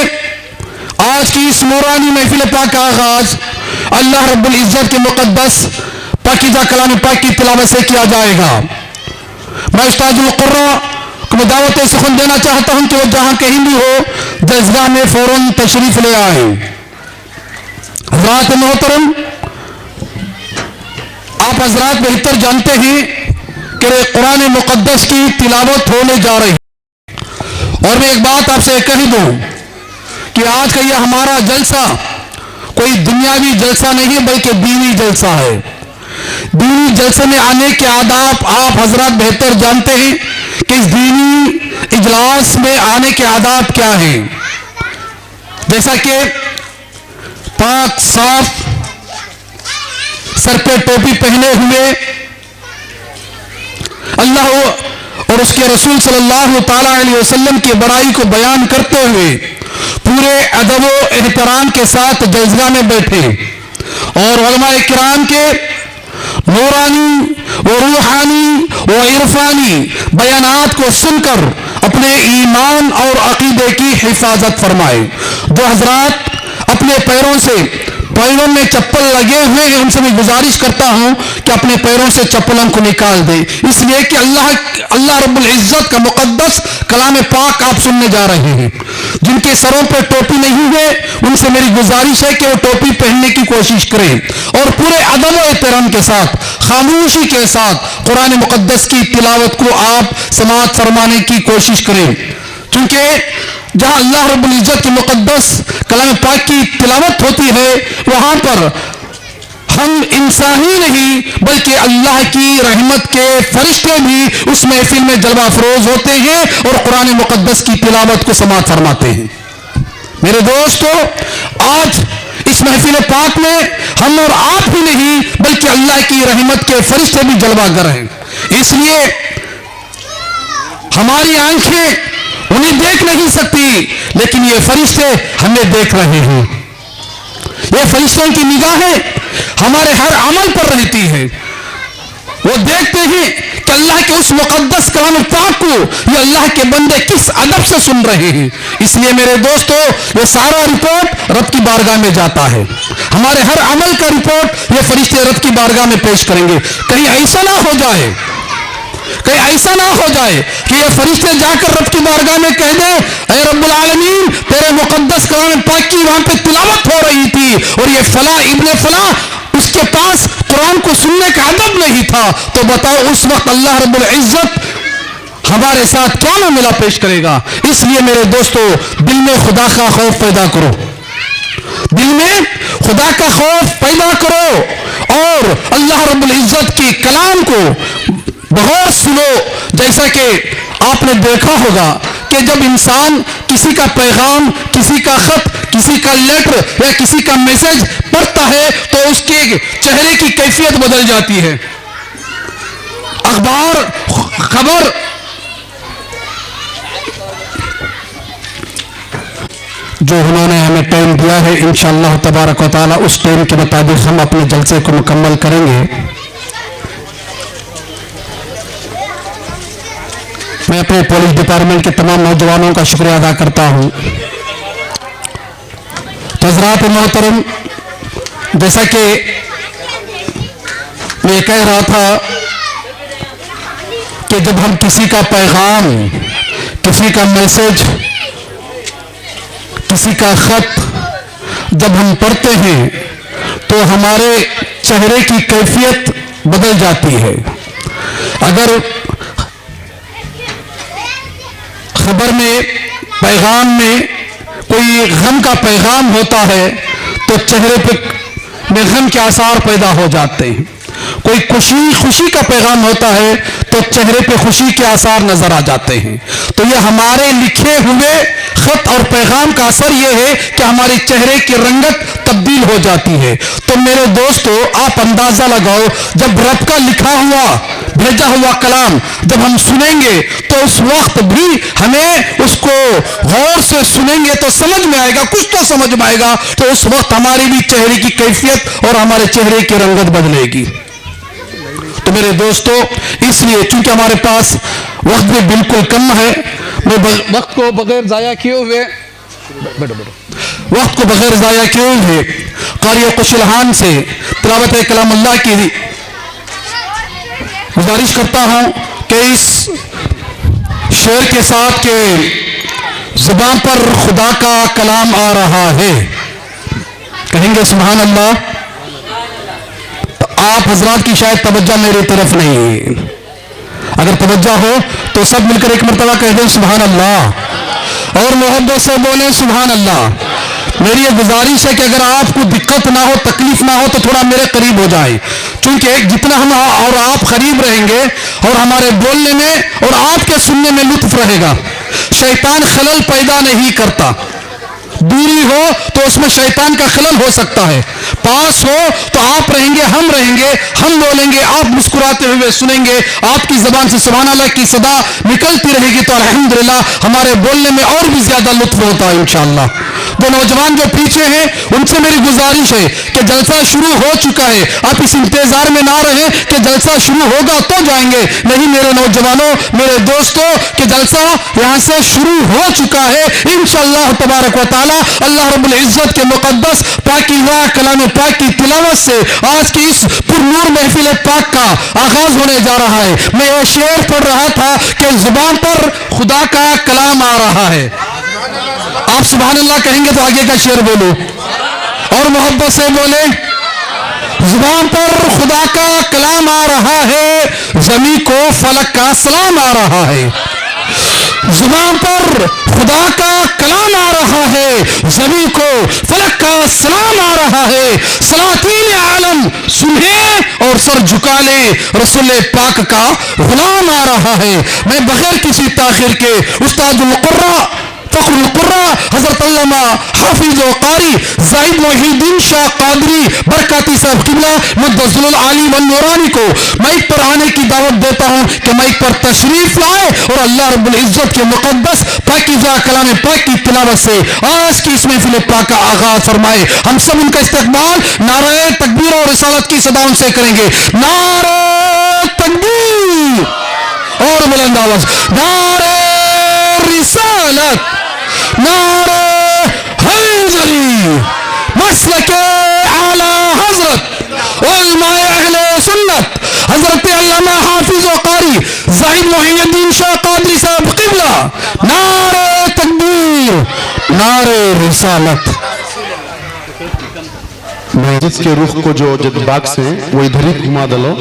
आज की इस नूरानी महफिल पाक का आगाज अल्लाह रब्बुल इज्जत के मुक़द्दस पाकीज़ा कलाम पाक की तिलावत से किया जाएगा। मैं उस्ताजुल कुर्रा को मैं दावत सुखन देना चाहता हूं कि वो जहां कहीं भी हो जलसा में फौरन तशरीफ ले आए। हज़रात मोहतरम, आप हज़रात बेहतर जानते हैं कि कुरान मुक़द्दस की तिलावत होने जा रही है। और मैं एक बात आपसे कह दूं कि आज का यह हमारा जलसा कोई दुनियावी जलसा नहीं बल्कि दीनी जलसा है। दीनी जलसे में आने के आदाब आप हज़रात बेहतर जानते हैं कि इस दीनी इजलास में आने के आदाब क्या हैं। जैसा कि पाक साफ सर पे टोपी पहने हुए अल्लाह और उसके रसूल सल्लल्लाहु ताला अलैहि वसल्लम की बड़ाई को बयान करते हुए पूरे अदब व एहतराम के साथ जलसा में बैठे और उलमाए किराम के नूरानी व रूहानी व इरफानी बयानात को सुनकर अपने ईमान और अकीदे की हिफाजत फरमाए। जो हजरात अपने पैरों में चप्पल लगे हुए हैं, उनसे मैं गुजारिश करता हूं कि अपने पैरों से चप्पलों को निकाल दे, इसलिए कि अल्लाह रब्बुल इज्जत का मुकद्दस कलाम पाक आप सुनने जा रहे हैं। जिनके सरों पर टोपी नहीं है उनसे मेरी गुजारिश है कि वो टोपी पहनने की कोशिश करें और पूरे अदब व एहतराम के साथ, खामोशी के साथ कुरान मुकद्दस की तिलावत को आप समाअत फरमाने की कोशिश करें, क्योंकि जहां अल्लाह रब्बुल इज्जत की मुकद्दस कलाम पाक की तिलावत होती है वहां पर हम इंसान ही नहीं बल्कि अल्लाह की रहमत के फरिश्ते भी उस महफिल में जलवा अफरोज होते हैं और कुरान मुकद्दस की तिलावत को समाअत फरमाते हैं। मेरे दोस्तों, आज इस महफिल पाक में हम और आप ही नहीं बल्कि अल्लाह की रहमत के फरिश्ते भी जलवागर हैं, इसलिए हमारी आंखें उन्हें देख नहीं सकती लेकिन ये फरिश्ते हमें देख रहे हैं। ये फरिश्तों की निगाहें हमारे हर अमल पर रहती है, वो देखते हैं कि अल्लाह के उस मुकद्दस कलाम पाक को ये अल्लाह के बंदे किस अदब से सुन रहे हैं। इसलिए मेरे दोस्तों, ये सारा रिपोर्ट रब की बारगाह में जाता है। हमारे हर अमल का रिपोर्ट ये फरिश्ते रब की बारगाह में पेश करेंगे। कहीं ऐसा ना हो जाए कि ये फरिश्ते जाकर रब की बारगाह में कह दे, ऐ रब्बुल आलमीन, तेरे मुकद्दस कलाम पाक की वहां पे तिलावत हो रही थी और ये फला इब्ने फला उसके पास कुरान को सुनने का अदब नहीं था, तो बताओ उस वक्त अल्लाह रब्बुल इज्जत हमारे साथ क्या मामला पेश करेगा। इसलिए मेरे दोस्तों, दिल में खुदा का खौफ पैदा करो, दिल में खुदा का खौफ पैदा करो और अल्लाह रब्बुल इज्जत के कलाम को बहुत सुनो। जैसा कि आपने देखा होगा कि जब इंसान किसी का पैगाम, किसी का खत, किसी का लेटर या किसी का मैसेज पढ़ता है तो उसके चेहरे की कैफियत बदल जाती है। अखबार, खबर, जो उन्होंने हमें टाइम दिया है, इंशाअल्लाह तबारक व तआला उस टाइम के मुताबिक हम अपने जलसे को मुकम्मल करेंगे। मैं अपने पुलिस डिपार्टमेंट के तमाम नौजवानों का शुक्रिया अदा करता हूं। तो हज़रात मोहतरम, जैसा कि मैं कह रहा था कि जब हम किसी का पैगाम, किसी का मैसेज, किसी का खत जब हम पढ़ते हैं तो हमारे चेहरे की कैफियत बदल जाती है। अगर खबर में, पैगाम में कोई गम का पैगाम होता है तो चेहरे पे गम के आसार पैदा हो जाते हैं। कोई खुशी का पैगाम होता है तो चेहरे पे खुशी के आसार नजर आ जाते हैं। तो ये हमारे लिखे हुए खत और पैगाम का असर ये है कि हमारे चेहरे की रंगत तब्दील हो जाती है। तो मेरे दोस्तों, आप अंदाजा लगाओ, जब रब का लिखा हुआ, भेजा हुआ कलाम जब हम सुनेंगे तो उस वक्त भी हमें उसको गौर से सुनेंगे तो समझ में आएगा, कुछ तो समझ में आएगा, तो उस वक्त हमारी भी चेहरे की कैफियत और हमारे चेहरे की रंगत बदलेगी। तो मेरे दोस्तों, इसलिए चूंकि हमारे पास वक्त भी बिल्कुल कम है, मैं वक्त को बगैर जाया किए हुए कारी कुशलहान से तिलावत कलामुल्लाह की गुजारिश करता हूं कि इस शेर के साथ के जुबान पर खुदा का कलाम आ रहा है, कहेंगे सुभान अल्लाह। तो आप हजरात की शायद तवज्जो मेरी तरफ नहीं है, अगर तवज्जो हो तो सब मिलकर एक मरतबा कह दें सुभान अल्लाह और मोहब्बत से बोले सुभान अल्लाह। मेरी ये गुजारिश है कि अगर आपको दिक्कत ना हो, तकलीफ ना हो तो थोड़ा मेरे करीब हो जाए, क्योंकि जितना हम और आप करीब रहेंगे और हमारे बोलने में और आपके सुनने में लुत्फ रहेगा। शैतान खलल पैदा नहीं करता, दूरी हो तो उसमें शैतान का खलल हो सकता है, पास हो तो आप रहेंगे, हम बोलेंगे, आप मुस्कुराते हुए सुनेंगे, आपकी जबान से सुभान अल्लाह की सदा निकलती रहेगी, तो अल्हम्दुलिल्लाह हमारे बोलने में और भी ज्यादा लुत्फ होता है इंशाअल्लाह। वो नौजवान जो पीछे हैं उनसे मेरी गुजारिश है कि जलसा शुरू हो चुका है, आप इस इंतजार में ना रहें कि जलसा शुरू होगा तो जाएंगे, नहीं मेरे नौजवानों, मेरे दोस्तों, कि जलसा यहां से शुरू हो चुका है इंशाअल्लाह तबारक व तआला। अल्लाह रब्बुल इज्जत के मुकद्दस पाकीज़ा कलाम पाक की तिलावत से आज की इस पुरनूर महफिल पाक का आगाज होने जा रहा है। मैं ये शेर पढ़ रहा था कि जुबान पर खुदा का कलाम आ रहा है, आप सुभान अल्लाह कहेंगे तो आगे का शेर बोलो और मोहब्बत से बोले। जुबान पर खुदा का कलाम आ रहा है, जमी को फलक का सलाम आ रहा है। जुबान पर खुदा का कलाम आ रहा है, जमी को फलक का सलाम आ रहा है। सलातीन आलम सुने और सर झुका ले, रसूल पाक का गुलाम आ रहा है। मैं बगैर किसी ताखिर के उस्तादुल कुर्रा फखरुल कुर्रा हजरत अल्लामा हाफिज व कारी ज़ाहिद मोहिउद्दीन शाह कादरी बरकाती साहब किबला मुद्दसुल आली व नूरानी को माइक पर आने की दावत देता हूं कि माइक पर तशरीफ लाए और अल्लाह रब्बुल इज्जत के मुकद्दस पाकीज़ा कलाम पाक की तिलावत से आज की इस महफिल पाक का आगाज फरमाए। हम सब उनका इस्तकबाल नारे तकबीर और रिसालत की सदाओं से करेंगे। नारे तकबीर और बुलंद आवाज नारे रिसालत, नारे हैदरी, मसलके आला हजरत उलमाए अहले सुन्नत हजरत अल्लामा हाफिज व कारी ज़ाहिद मोहिउद्दीन शाह कादरी साहब किबला। नारे तकबीर, नारे रिसालत। मस्जिद के रुख को जो जज्बात से वो इधर ही घुमा दलो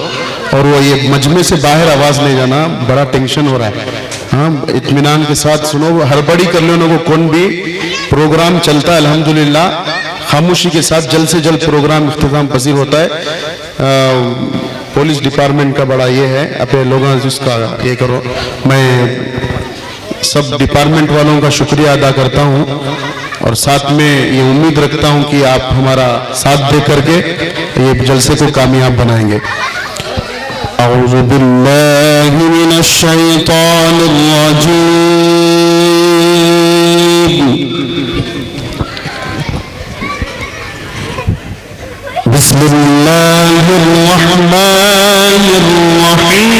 और वो ये मजमे से बाहर आवाज ले जाना, बड़ा टेंशन हो रहा है। हाँ, इत्मीनान के साथ सुनो, हड़बड़ी कर लो को कौन भी प्रोग्राम चलता है अल्हम्दुलिल्लाह, खामोशी के साथ जल्द से जल्द प्रोग्राम इख्तिताम पसीर होता है। पुलिस डिपार्टमेंट का बड़ा ये है, अपने लोगों जिसका ये करो। मैं सब डिपार्टमेंट वालों का शुक्रिया अदा करता हूँ और साथ में ये उम्मीद रखता हूँ कि आप हमारा साथ दे करके ये जलसे को कामयाब बनाएंगे। अऊज़ु बिल्लाहि मिनश शैतानिर रजीम। बिस्मिल्लाहिर रहमानिर रहीम।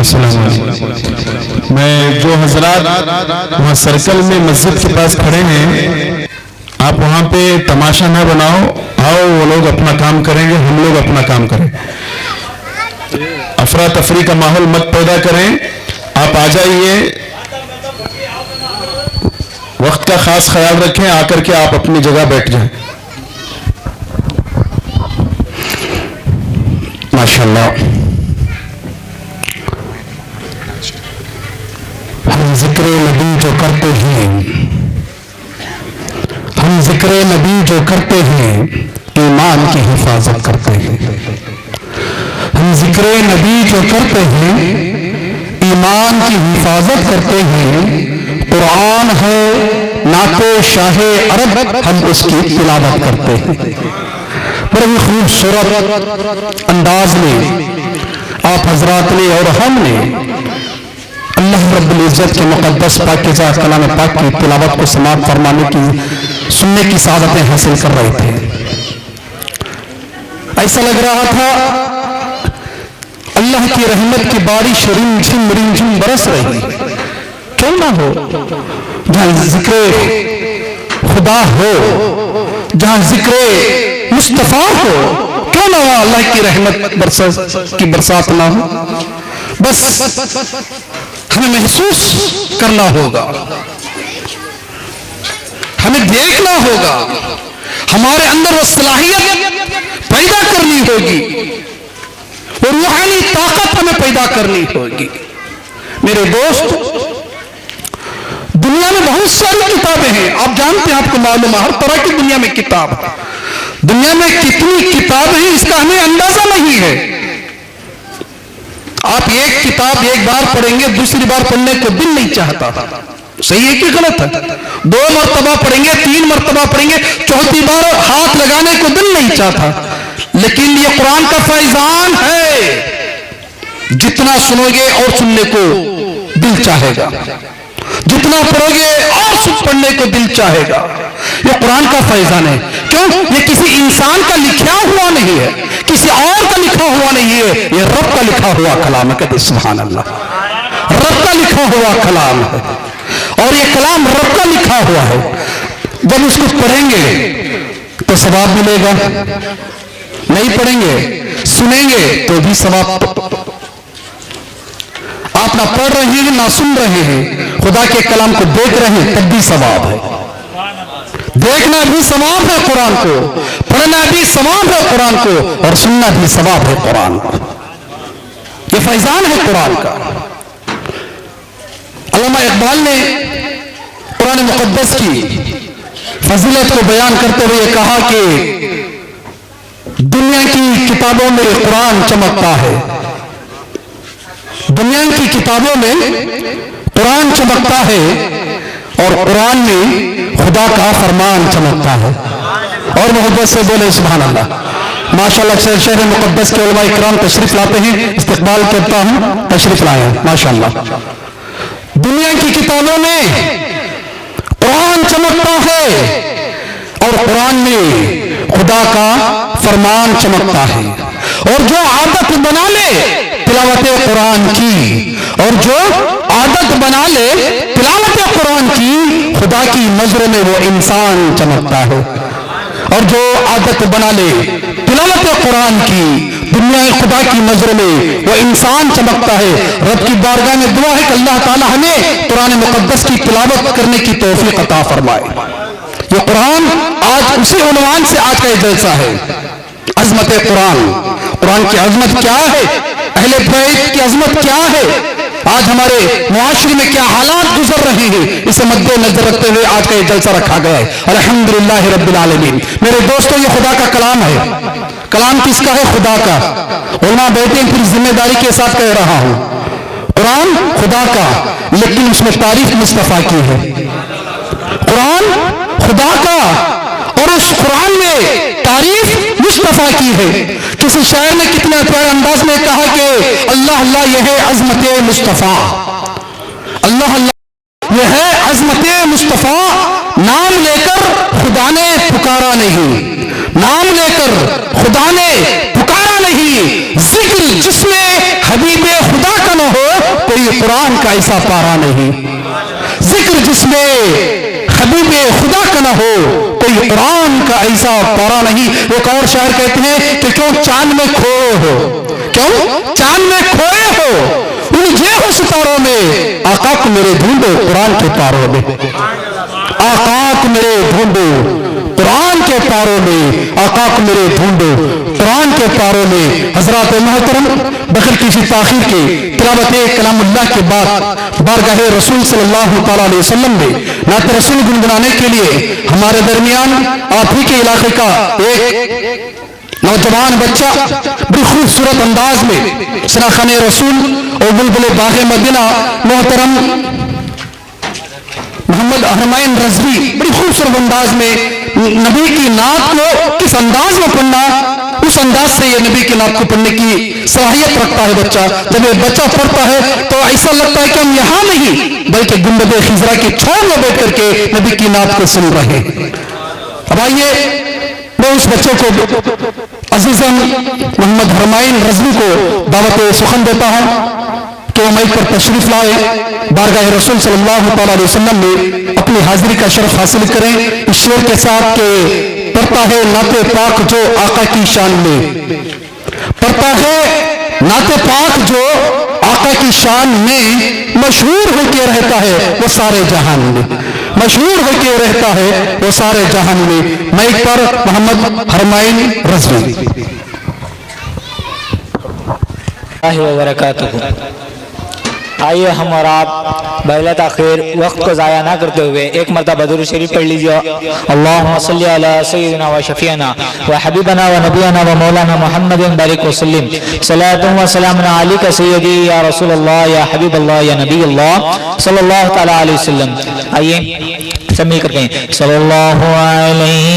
अस्सलाम वालेकुम। मैं जो हजरात वहाँ सर्कल में मस्जिद के पास खड़े हैं, आप वहाँ पे तमाशा ना बनाओ, आओ वो लोग अपना काम करेंगे, हम लोग अपना काम करें। अफरा तफरी का माहौल मत पैदा करें, आप आ जाइए, वक्त का खास ख्याल रखें, आकर के आप अपनी जगह बैठ जाएं। माशाल्लाह। हम जिक्र नबी जो करते हैं, हम जिक्र नबी जो करते हैं, ईमान की हिफाजत करते हैं। हम जिक्र नबी जो करते हैं, ईमान की हिफाजत करते हैं। कुरान है नाते शाहे अरब, हम उसकी तिलावत करते हैं। बड़े ही खूबसूरत अंदाज में आप हजरात ने और हमने अल्लाह रब्बुल इज्जत के मुक़द्दस पाकीज़ा कलाम पाक की तिलावत को समाप्त फरमाने की, सुनने की सादतें हासिल कर रहे थे। ऐसा लग रहा था अल्लाह की रहमत की बारिश रिमझिम बरस रही। क्यों ना हो, जहां जिक्र खुदा हो, जहां जिक्र मुस्तफा हो, क्यों ना हो अल्लाह की रहमत की बरसात ना हो। बस हमें महसूस करना होगा, हमें देखना होगा, हमारे अंदर वो सलाहियत पैदा करनी होगी, वो रूहानी ताकत हमें पैदा करनी होगी। मेरे दोस्त, दुनिया में बहुत सारी किताबें हैं, आप जानते हैं, आपको मालूम है, हर तरह की दुनिया में किताब है। दुनिया में कितनी किताबें हैं इसका हमें अंदाजा नहीं है। आप एक किताब एक बार पढ़ेंगे, दूसरी बार पढ़ने को दिल नहीं चाहता। सही है कि गलत है? 2 मरतबा पढ़ेंगे, 3 मरतबा पढ़ेंगे, चौथी बार हाथ लगाने को दिल नहीं चाहता। लेकिन ये कुरान का फैजान है, जितना सुनोगे और सुनने को दिल चाहेगा, जितना पढ़ोगे और पढ़ने को दिल चाहेगा। ये कुरान का फैजान है। क्यों? ये किसी इंसान का लिखा हुआ नहीं है, किसी और का लिखा हुआ नहीं है, ये रब का लिखा हुआ कलाम है। कहते सुभान अल्लाह, रब का लिखा हुआ कलाम है और ये कलाम रब का लिखा हुआ है। जब इसको पढ़ेंगे तो सवाब मिलेगा, नहीं पढ़ेंगे सुनेंगे तो भी सवाब। आप ना पढ़ रहे हैं ना सुन रहे हैं, खुदा के कलाम को देख रहे हैं तब भी सवाब है। देखना भी सवाब है कुरान को, पढ़ना भी सवाब है कुरान को, और सुनना भी सवाब है कुरान को। ये फैजान है कुरान का। अल्लामा इकबाल ने कुरान मुकद्दस की फजीलत को बयान करते हुए कहा कि दुनिया की किताबों में कुरान चमकता है, दुनिया की किताबों में कुरान चमकता है और कुरान में खुदा का फरमान चमकता है। और मोहब्बत से बोले सुभान अल्लाह। माशाअल्लाह शहर मुकद्दस के उलमा इकराम तशरीफ लाते हैं, इस्तकबाल करता हूं, तशरीफ लाए हैं माशाअल्लाह। दुनिया की किताबों में कुरान चमकता है और कुरान में खुदा का फरमान चमकता है। और जो आदत बना ले तिलावत कुरान की, और जो आदत बना ले तिलावत कुरान की, खुदा की नजर में वो इंसान चमकता है। और जो आदत बना ले तिलावत कुरान की, दुनिया खुदा की नजर में वो इंसान चमकता है। रब की बारगाह में दुआ है कि अल्लाह ताला हमें कुरान मुकद्दस की तिलावत करने की तौफीक अता फरमाए। ये कुरान आज उसी उन्वान से आज का जलसा है, अजमत कुरान। कुरान की अजमत क्या है, अहले बैत की अजमत क्या है, आज हमारे मुआशरे में क्या हालात गुजर रहे हैं, इसे मद्देनजर रखते हुए आज का ये जलसा रखा गया है। अल्हम्दुलिल्लाह रब्बिल आलमीन। मेरे दोस्तों, ये खुदा का कलाम है। कलाम किसका है? खुदा का। उलमा बैठे फिर जिम्मेदारी के साथ कह रहा हूं, कुरान खुदा का, लेकिन उसमें तारीफ मुस्तफा की है। कुरान खुदा का और उस कुरान में तारीफ मुस्तफा की है। किसी शायर ने कितने प्यारे अंदाज में कहा कि अल्लाह अल्लाह यह है अजमत मुस्तफा, अल्लाह अल्लाह यह है अजमत मुस्तफा। नाम लेकर खुदा ने पुकारा नहीं, नाम लेकर खुदा ने पुकारा नहीं। जिक्र जिसमें हबीबे खुदा का न हो, कोई कुरान का ऐसा पारा नहीं। जिक्र जिसमें हबीबे खुदा का न हो, कोई कुरान का ऐसा पारा नहीं। एक और शायर कहते हैं कि क्यों चांद में खोए हो, क्यों चांद में खोए हो, उलझे हो सितारों में, आका को मेरे ढूंढो कुरान के पारों में, आका को मेरे ढूंढो कुरान के पारों में, आका को मेरे ढूंढो कुरान के पारों में। हजरात मोहतरम, बगैर किसी ताखीर के तिलावत कलामुल्लाह के बाद बारगाह रसूल सल्लल्लाहु तआला अलैहि वसल्लम में नात रसूल गुनगुनाने के लिए हमारे दरमियान आप ही के इलाके का एक नौजवान बच्चा बड़ी खूबसूरत अंदाज में सराखाने रसूल और बुलबुल बाग़े मदीना मोहतरम मोहम्मद हरमाइन रजवी बड़ी खूबसूरत अंदाज में नबी की नात को किस अंदाज में पढ़ना, उस अंदाज से ये नबी की नात को पढ़ने की सलाहियत रखता है बच्चा। जब ये बच्चा पढ़ता है तो ऐसा लगता है कि हम यहाँ नहीं बल्कि गुंबद खिजरा की छांव में बैठ करके नबी की नात को सुन रहे हैं। अब आइए मैं उस बच्चे को अजीजन मोहम्मद हरमाइन रजवी को दावत सुखन देता हूँ कि वो माइक पर तशरीफ लाए, बारगाह रसूल सल्लल्लाहु तआला अलैहि वसल्लम में अपनी हाजिरी का शरफ हासिल करें। इस शेर के साथ के पढ़ता है नाते पाक जो आका की शान में, पढ़ता है नाते पाक जो आका की शान में, मशहूर होकर रहता है वो सारे जहान में, मशहूर होकर रहता है वो सारे जहान में। माइक पर मोहम्मद हरमाइन रजवी। आइए हम और आप बगैर ताखीर वक्त को ज़ाया ना करते हुए एक मरतबा दुरूद शरीफ पढ़ लीजिए। अल्लाहुम्मा सल्ली अला सय्यिदिना व शफीना व हबीबना व नबियना व मौलाना मुहम्मदिन बारिक व सल्लिम सलातुन व सलामुन अलैका सय्यदी या रसूल अल्लाह या हबीब अल्लाह या नबी अल्लाह सल्लल्लाहु तआला अलैहि वसल्लम। आइए सब मिल करके सल्लल्लाहु अलैका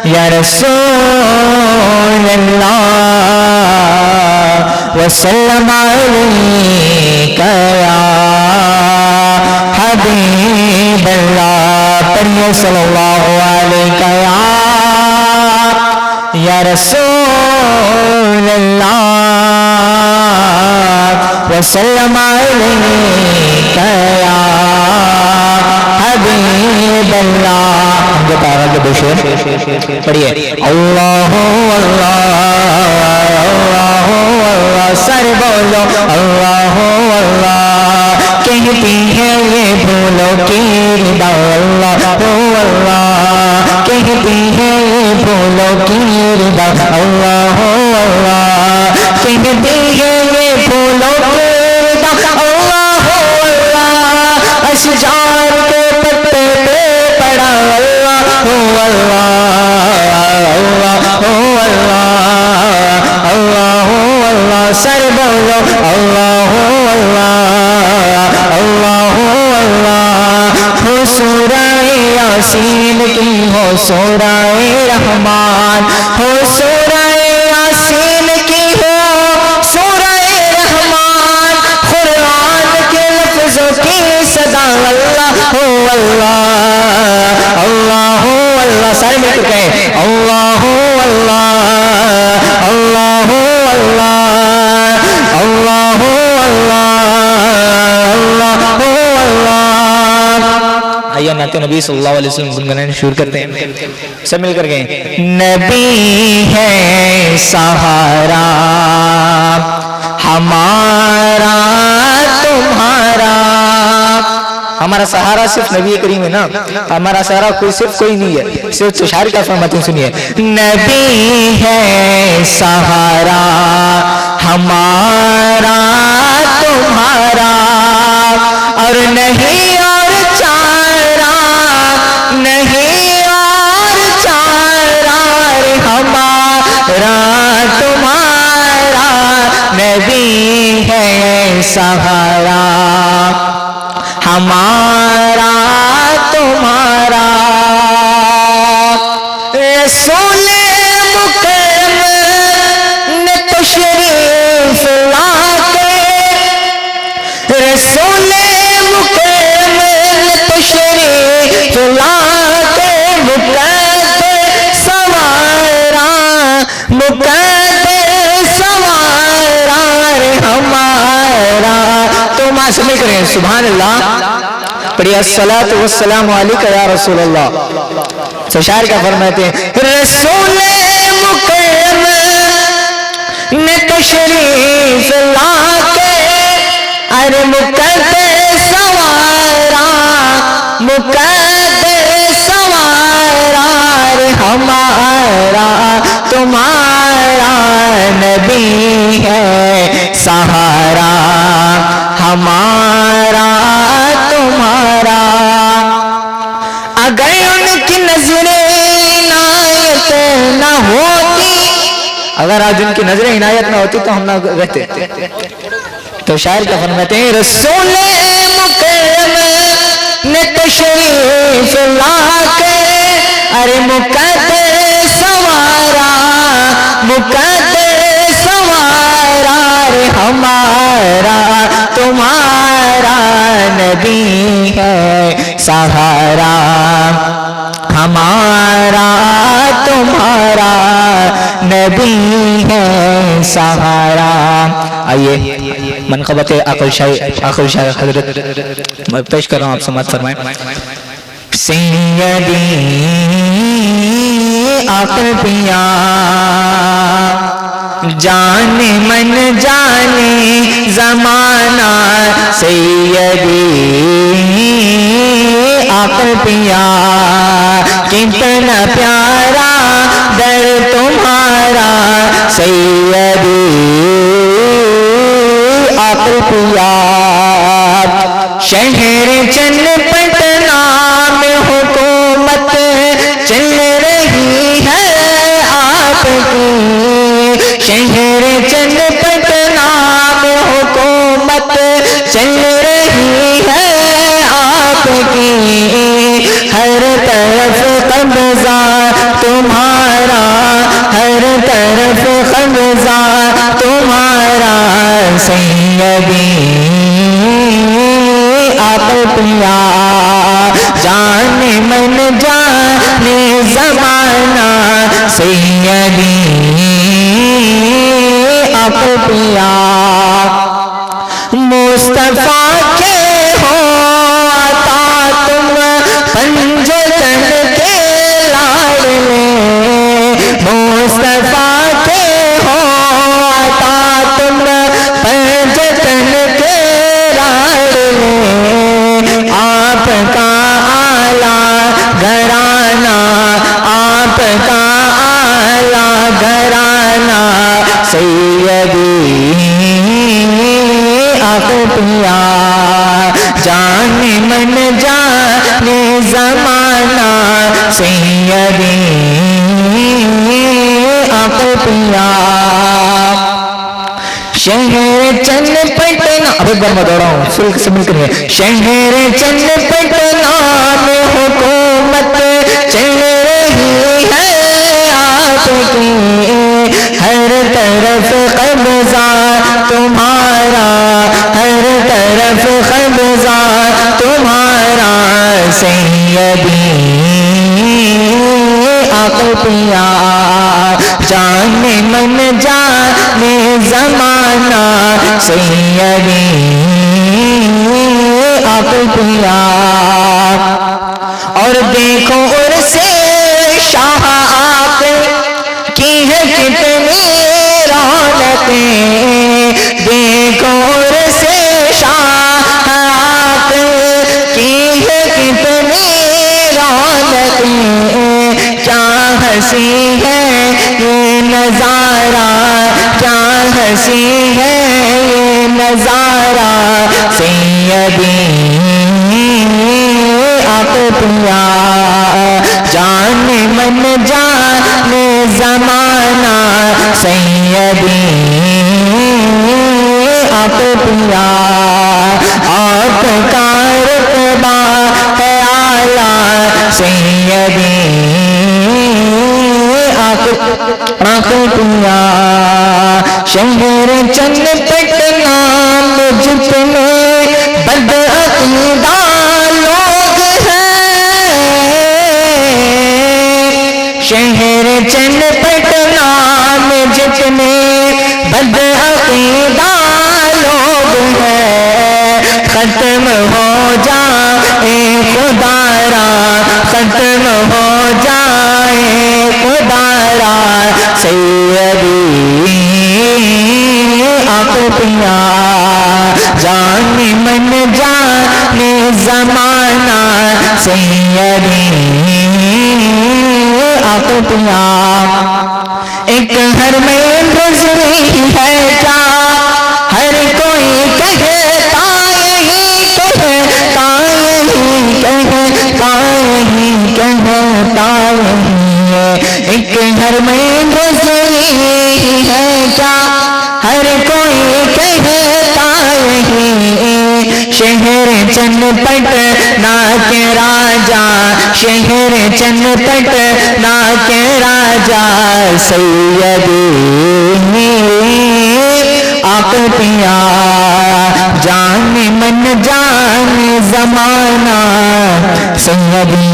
या रसूल अल्लाह वसल्लम अलैका या हबीब अल्लाह। पढ़िए सल्लल्लाहु अलैका या रसूल अल्लाह वसल्लम अलैका या हबीब अल्लाह। हमको तारा के बेशर पढ़िए अल्लाहु अल्लाह अल्लाहु अल्लाह सर बोलो अल्लाहु अल्लाह कहती है ये भूलो की रिदा अल्लाहु अल्लाह कहती है ये भूलो की रिदा अल्लाहु अल्लाह कहती है ये भूलो की रिदा अल्लाहु अल्लाह अशजार के पत्ते पे पड़ा अल्लाहु अल्लाह अल्लाहु अल्लाह अल्लाहु अल्लाह सर बोलो अल्लाहु अल्लाह अल्लाहु अल्लाह। हो सूराए यासीन की हो सूराए रहमान हो सूराए यासीन की हो सूराए रहमान कुरान के लफ्जों की सदा अल्लाहु अल्लाह अल्लाहु अल्लाह। सारे मिलकर कहें अल्लाहु अल्लाह अल्लाहु अल्लाह अल्लाहु अल्लाह अल्लाहु अल्लाह। आइए नाते नबी सल्लल्लाहु अलैहि वसल्लम गुनगुनाना शुरू करते हैं सब मिलकर गए। नबी है सहारा हमारा तुम्हारा। हमारा सहारा सिर्फ नबी करीम है ना, हमारा सहारा कोई सिर्फ कोई नहीं है। सिर्फ शायर का फरमाते सुनिए नबी है सहारा हमारा तुम्हारा और नहीं और चारा नहीं और चारा रे हमारा तुम्हारा नबी है सहारा हमारा तुम्हारा। रसूल मुकर्रम ने तो शरीफ लाके रसूल मुकर्रम ने तो शरीफ लाके मुकद्दे सवारा मुकद्दे सवारा रे हमारा। तो मां से मिल करें सुभान अल्लाह पढ़िए अस्सलातु वस्सलामु अलैका या रसूल अल्लाह। तो शायर क्या फरमाते हैं रसूल मुकर्रम ने तो शरीफ लाके अरे मुकद्दे सवारा मुकद्दे सवारा रे हमारा तुम्हारा नबी है सहारा हमारा तुम्हारा। अगर उनकी नजरें इनायत ना होती अगर आज उनकी नजरें इनायत ना होती तो हम ना रहते। तो शायर क्या फरमाते हैं रसूल मुकर्रम ने तो शरीफ लाके अरे मुकद्दे सवारा मुकद्दे सवारा रे हमारा तुम्हारा नबी है सहारा हमारा तुम्हारा नबी है सहारा। आइए मनक़बत आखिर शायर हजरत मैं पेश कर रहा हूँ आप समाज फरमाएं। सैयदी आखिर पिया जाने मन जाने जमाना सैयदी आखिर पिया कितना प्यारा दर तुम्हारा सैयदी आकल पिया। शहर चन्नपटना में हुकूमत चल रही है आपकी। शहर चन्नपटना में हुकूमत चल रही है आपकी। हर तरफ कब्जा तुम्हारा, हर तरफ कब्जा तुम्हारा सैयदी आकल पिया। जाने मन जाने ज़माना सैयदी आकल पिया। मुस्तफा के हो आता तुम पंजतन के लाडले। मुस्तफा के हो आता तुम पंजतन के लाडले। आपका आला घराना, आपका आला घराना सैयदी आकल पिया। जाने मन जाने ज़माना सैयदी आकल पिया। शहर चन्नपटना, अब एक बार मैं दोहराऊं सुल्क से मिलकर है। शहर चन्नपटना में हुकूमत चल रही है आपकी। हर तरफ कब्जा तुम्हारा, हर तरफ कब्जा तुम्हारा सैयदी आकल पिया। जाने मन जाने ज़माना सैयदी आकल पिया। और देखो उर्से शाह आप की है कितनी रौनकें। देखो उर्से शाह आप की है कितनी रौनकें। क्या हंसी है ये नजारा, क्या हंसी है ये नजारा सैयदी आकल पिया। जाने मन जाने ज़माना सैयदी आकल पिया। आपका रुतबा है आला सैयदी आकल पिया। शहर चन्नपटना में जितने बदअकीदा लोग हैं। शहर चन्नपटना में जितने बदअकीदा लोग हैं। खत्म हो जाए खुदारा, खत्म हो जाए खुदारा सैयदी आकल पिया। जाने मन जाने ज़माना सैयदी आकल पिया। एक हर में गुजरी है क्या हर कोई कहता यही कहता, यही कहता, यही कहता यही। एक घर में गुजरी है क्या हर कोई कहता यही। शहर चन्नपटना के राजा, शहर चन्नपटना के राजा सैयदी आकल पिया। जाने मन जाने ज़माना सैयदी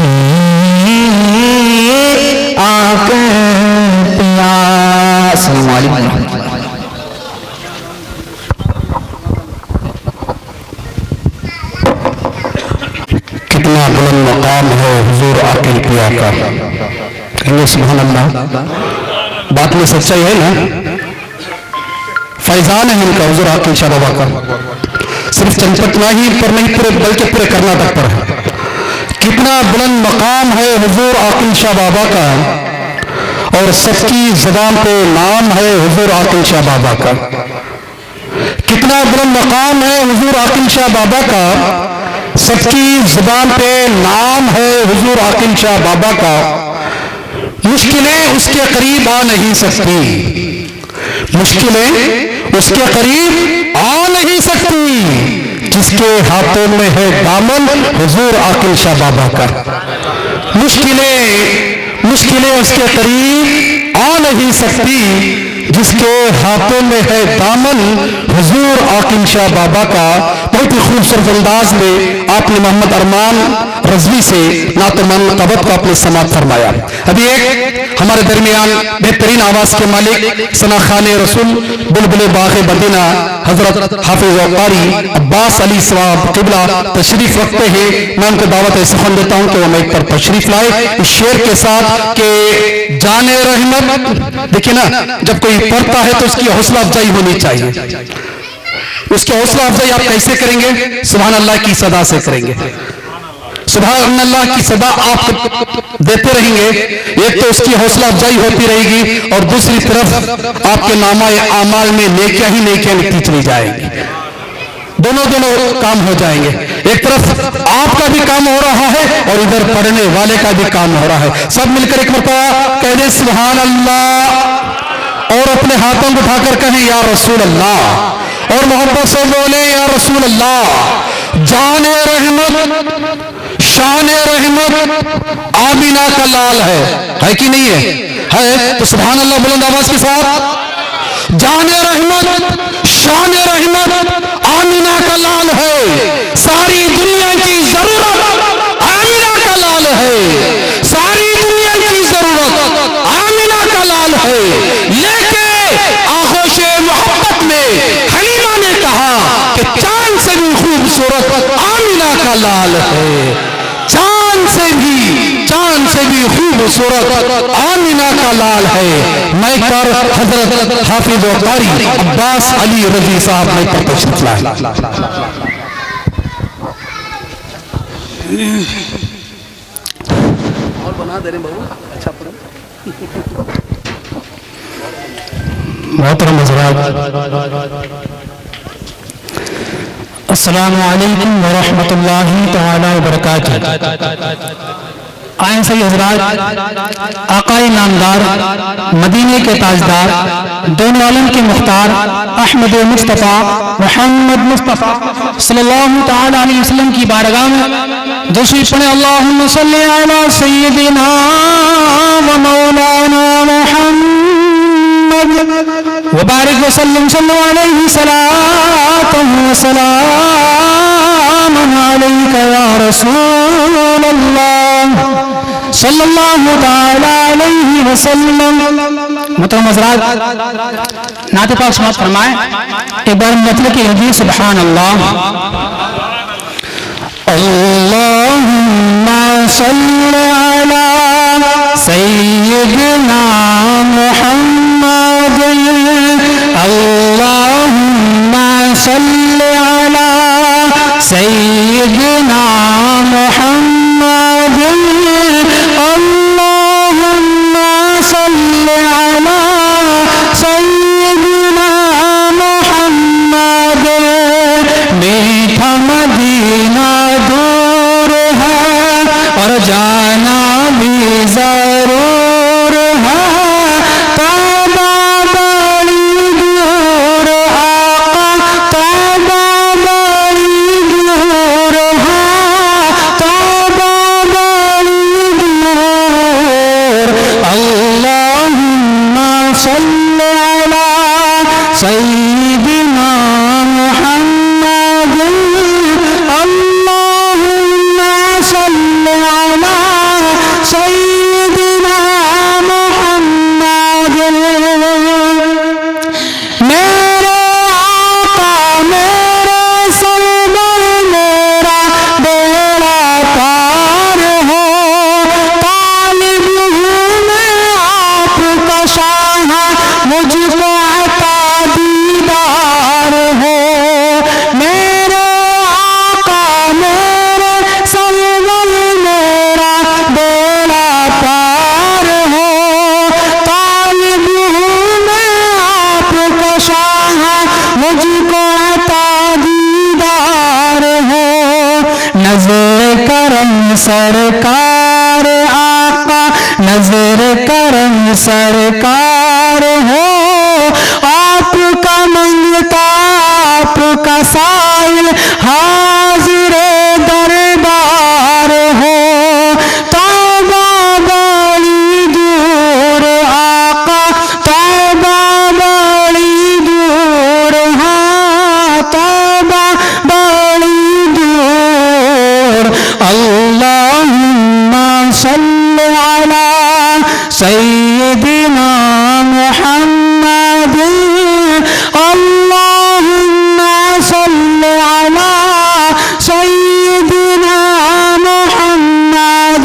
आकल पिया। अस्सलाम वालेकुम। कितना बुलंद मकाम है हुजूर आकिल पिया का। कहिए सुभान अल्लाह। बात में सच्चाई है ना। फैजान है इनका हुजूर आकिल शाह बाबा का। सिर्फ चन्नपटना ही पर नहीं, पूरे बल्कि पूरे कर्नाटक पर है। कितना बुलंद मकाम है हुजूर आकिल शाह बाबा का। और सबकी ज़बान पे नाम है हुजूर आकिल शाह बाबा का। कितना बुलंद मकाम है हुजूर आकिल शाह बाबा का, सबकी ज़बान पे नाम है हुजूर आकिल शाह बाबा का। मुश्किलें उसके करीब आ नहीं सकती, मुश्किलें उसके करीब आ नहीं सकती, जिसके हाथों में है दामन हुजूर आकिल शाह बाबा का। मुश्किलें उसके करीब आ नहीं सकती, जिसके हाथों में है दामन हुजूर आकिल शाह बाबा का। बहुत ही खूबसूरत अंदाज में आपने मोहम्मद अरमान रजवी से नातमन कबत को अपने समात फरमाया। अभी एक हमारे दरमियान बेहतरीन आवाज के मालिक सना खाने रसूल बुलबुल बाग़ मदीना हजरत हाफिज कारी अब्बास अली सवाब किबला तशरीफ रखते हैं। मैं उनको दावत सुखन देता हूं कि वो माइक पर तशरीफ लाए इस शेर के साथ कि जाने रहमत। देखिए ना, जब कोई पढ़ता है तो उसकी हौसला अफजाई होनी चाहिए। उसकी हौसला अफजाई आप कैसे करेंगे? सुभान अल्लाह की सदा से करेंगे। सुभान अल्लाह की सदा आप देते रहेंगे, एक तो उसकी हौसला अफजाई होती रहेगी और दूसरी तरफ आपके नामा आमाल में नेकियां ही नेकियां लिखती चली जाएंगी। दोनों काम हो जाएंगे। एक तरफ आपका भी काम हो रहा है और इधर पढ़ने वाले का भी काम हो रहा है। सब मिलकर एक मरतबा कह दे सुभान अल्लाह और अपने हाथों को उठाकर कहें या रसूल अल्लाह और मोहब्बत से बोले या रसूल अल्लाह। जाने रहमत शान रहमत आमीना का लाल है कि नहीं है? तो सुभान अल्लाह बुलंद आवाज के साथ। जाने रहमत शान रहमत आमीना का लाल है, सारी दुनिया की जरूरत आमीना का लाल है, सारी दुनिया की जरूरत आमीना का लाल है। लेके आगोश मोहब्बत में हलीमा ने कहा कि चांद से भी खूबसूरत आमीना का लाल है, चांद से भी खूबसूरत आमीना का लाल है। मैं पर हजरत हाफिज कारी अब्बास अली रजी साहब मैं पर तशरीफ लाए। और बना दे रहे बाबू, अच्छा मोहतरम हज़रात, अस्सलामु अलैकुम व रहमतुल्लाहि तआला व बरकातुहू। आए सही हज़रात, आकाए नामदार मदीने के ताजदार दोनों आलम के मुख्तार अहमद मुस्तफ़ा मोहम्मद मुस्तफ़ा सल्लल्लाहु तआला अलैहि वसल्लम की बारगाह में दूसरी पढ़े अल्लाहुम्मा सल्ली अला सय्यिदिना व मौलाना मुहम्मद व बारिक व सल्लिम सल्लल्लाहु अलैहि सलातु व सलाम अलैका या रसूल अल्लाह सल्लल्लाहु तआला अलैहि वसल्लम। मुहतरम हज़रात, नात पाक समाप्त फरमाए। एक बार मतलब की हदीस सुभान अल्लाह। अल्लाहुम्मा सल्ली अला सय्यिदिना मुहम्मद, अल्लाहुम्मा सल्ली अला सय्यिदिना मुहम्मद, अल्लाहुम्मा सल्ली अला सय्यिदिना मुहम्मद। मीठा मदीना दूर है और जाना भी जरूर है, तौबा बड़ी दूर आका, तौबा बड़ी दूर है, तौबा बड़ी दूर। अल्लाहुम्मा सल्ली अला सय्यिदिना मुहम्मद, अल्लाहुम्मा सल्ली अला सय्यिदिना मुहम्मद। सरकार आका, नजर करम सरकार हो, आपका मंगता आपका साइल हाजिर दरबार हो। तौबा बड़ी दूर आका, तौबा बड़ी दूर, हाँ तौबा बड़ी दूर। अल्लाहुम्मा सल्ली अला सय्यिदिना मुहम्मद, अल्लाहुम्मा सल्ली अला सय्यिदिना मुहम्मद।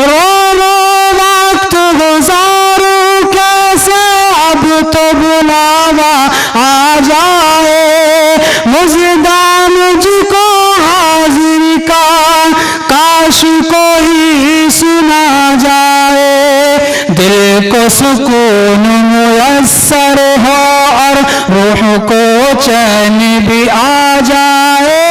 रो रो वक्त गुजारो कैसे, अब तो बुलावा आ जाए, मुझदा मुझको हाजिर का काश कोई सुना जाए। दिल को सुकून मुयस्सर हो और रूह को चैन भी आ जाए,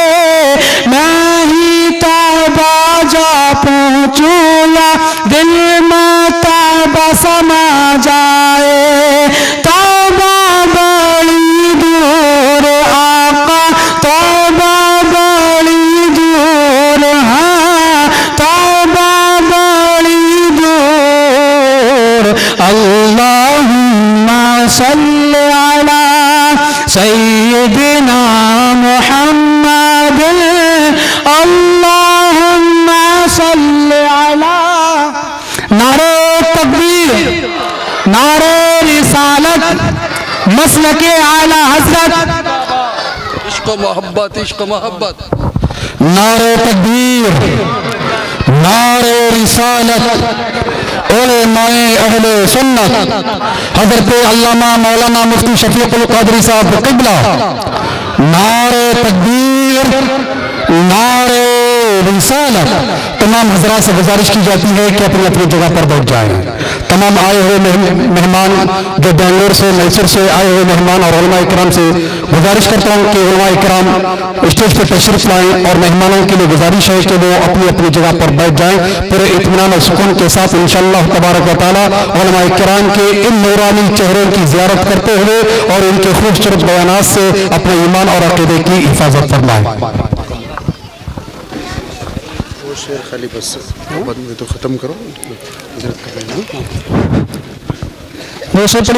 मैं ही तौबा जा पहुँचूं या दिल में तौबा समा जाए। तौबा बड़ी दूर आका, तौबा बड़ी दूर, हाँ तौबा बड़ी दूर। अल्लाहुम्मा सल्ली अला सय्यिदिना मुहम्मद, अल्लाहुम्मा सल्ली अला। नारे तकबीर, नारे रिसालत, मसलके आला हज़रत, इश्क मोहब्बत, इश्क मोहब्बत। नारे तकबीर, नारे रिसालत, उलमाए अहले सुन्नत, हजरत अल्लामा मौलाना मुफ्ती शफीकुल कादरी साहब क़िबला। नारे तकबीर, नारे रिसालत। तमाम हजरात से गुजारिश की जाती है कि अपनी अपनी जगह पर बैठ जाएं। तमाम आए हुए मेहमान जो बेंगलोर से, मैसूर से आए हुए मेहमान और उलमा इकराम से गुजारिश करता हूँ कि उलमा इकराम स्टेज पर तशरीफ लाएं और मेहमानों के लिए गुजारिश है कि वो अपनी अपनी जगह पर बैठ जाएं पूरे इत्मीनान और सुकून के साथ। इंशाअल्लाह तबारक व तआला उलमा इकराम के इन नूरानी चेहरों की ज़ियारत करते हुए और इनके खूबसूरत बयानात से अपने ईमान और अक़ीदे की हिफाजत फरमाएं। शेर खाली बस बाद में तो ख़त्म करो।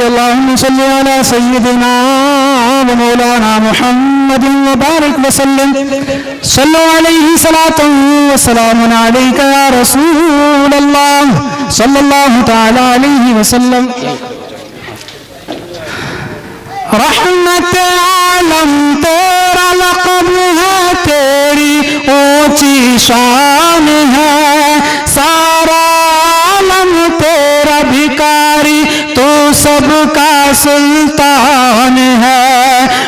अल्लाहुम्मा सल्ली अला सय्यिदिना व मौलाना मुहम्मदिन व बारिक व सल्लिम, सल्लु अलैहि सलातन व सलामुन अलैका या रसूल अल्लाह सल्लल्लाहु तआला अलैहि वसल्लम। रहमत आलम तेरा लक़ब है, तेरी ऊंची शान है, सारा आलम तेरा भिखारी, तू सबका सुल्तान है।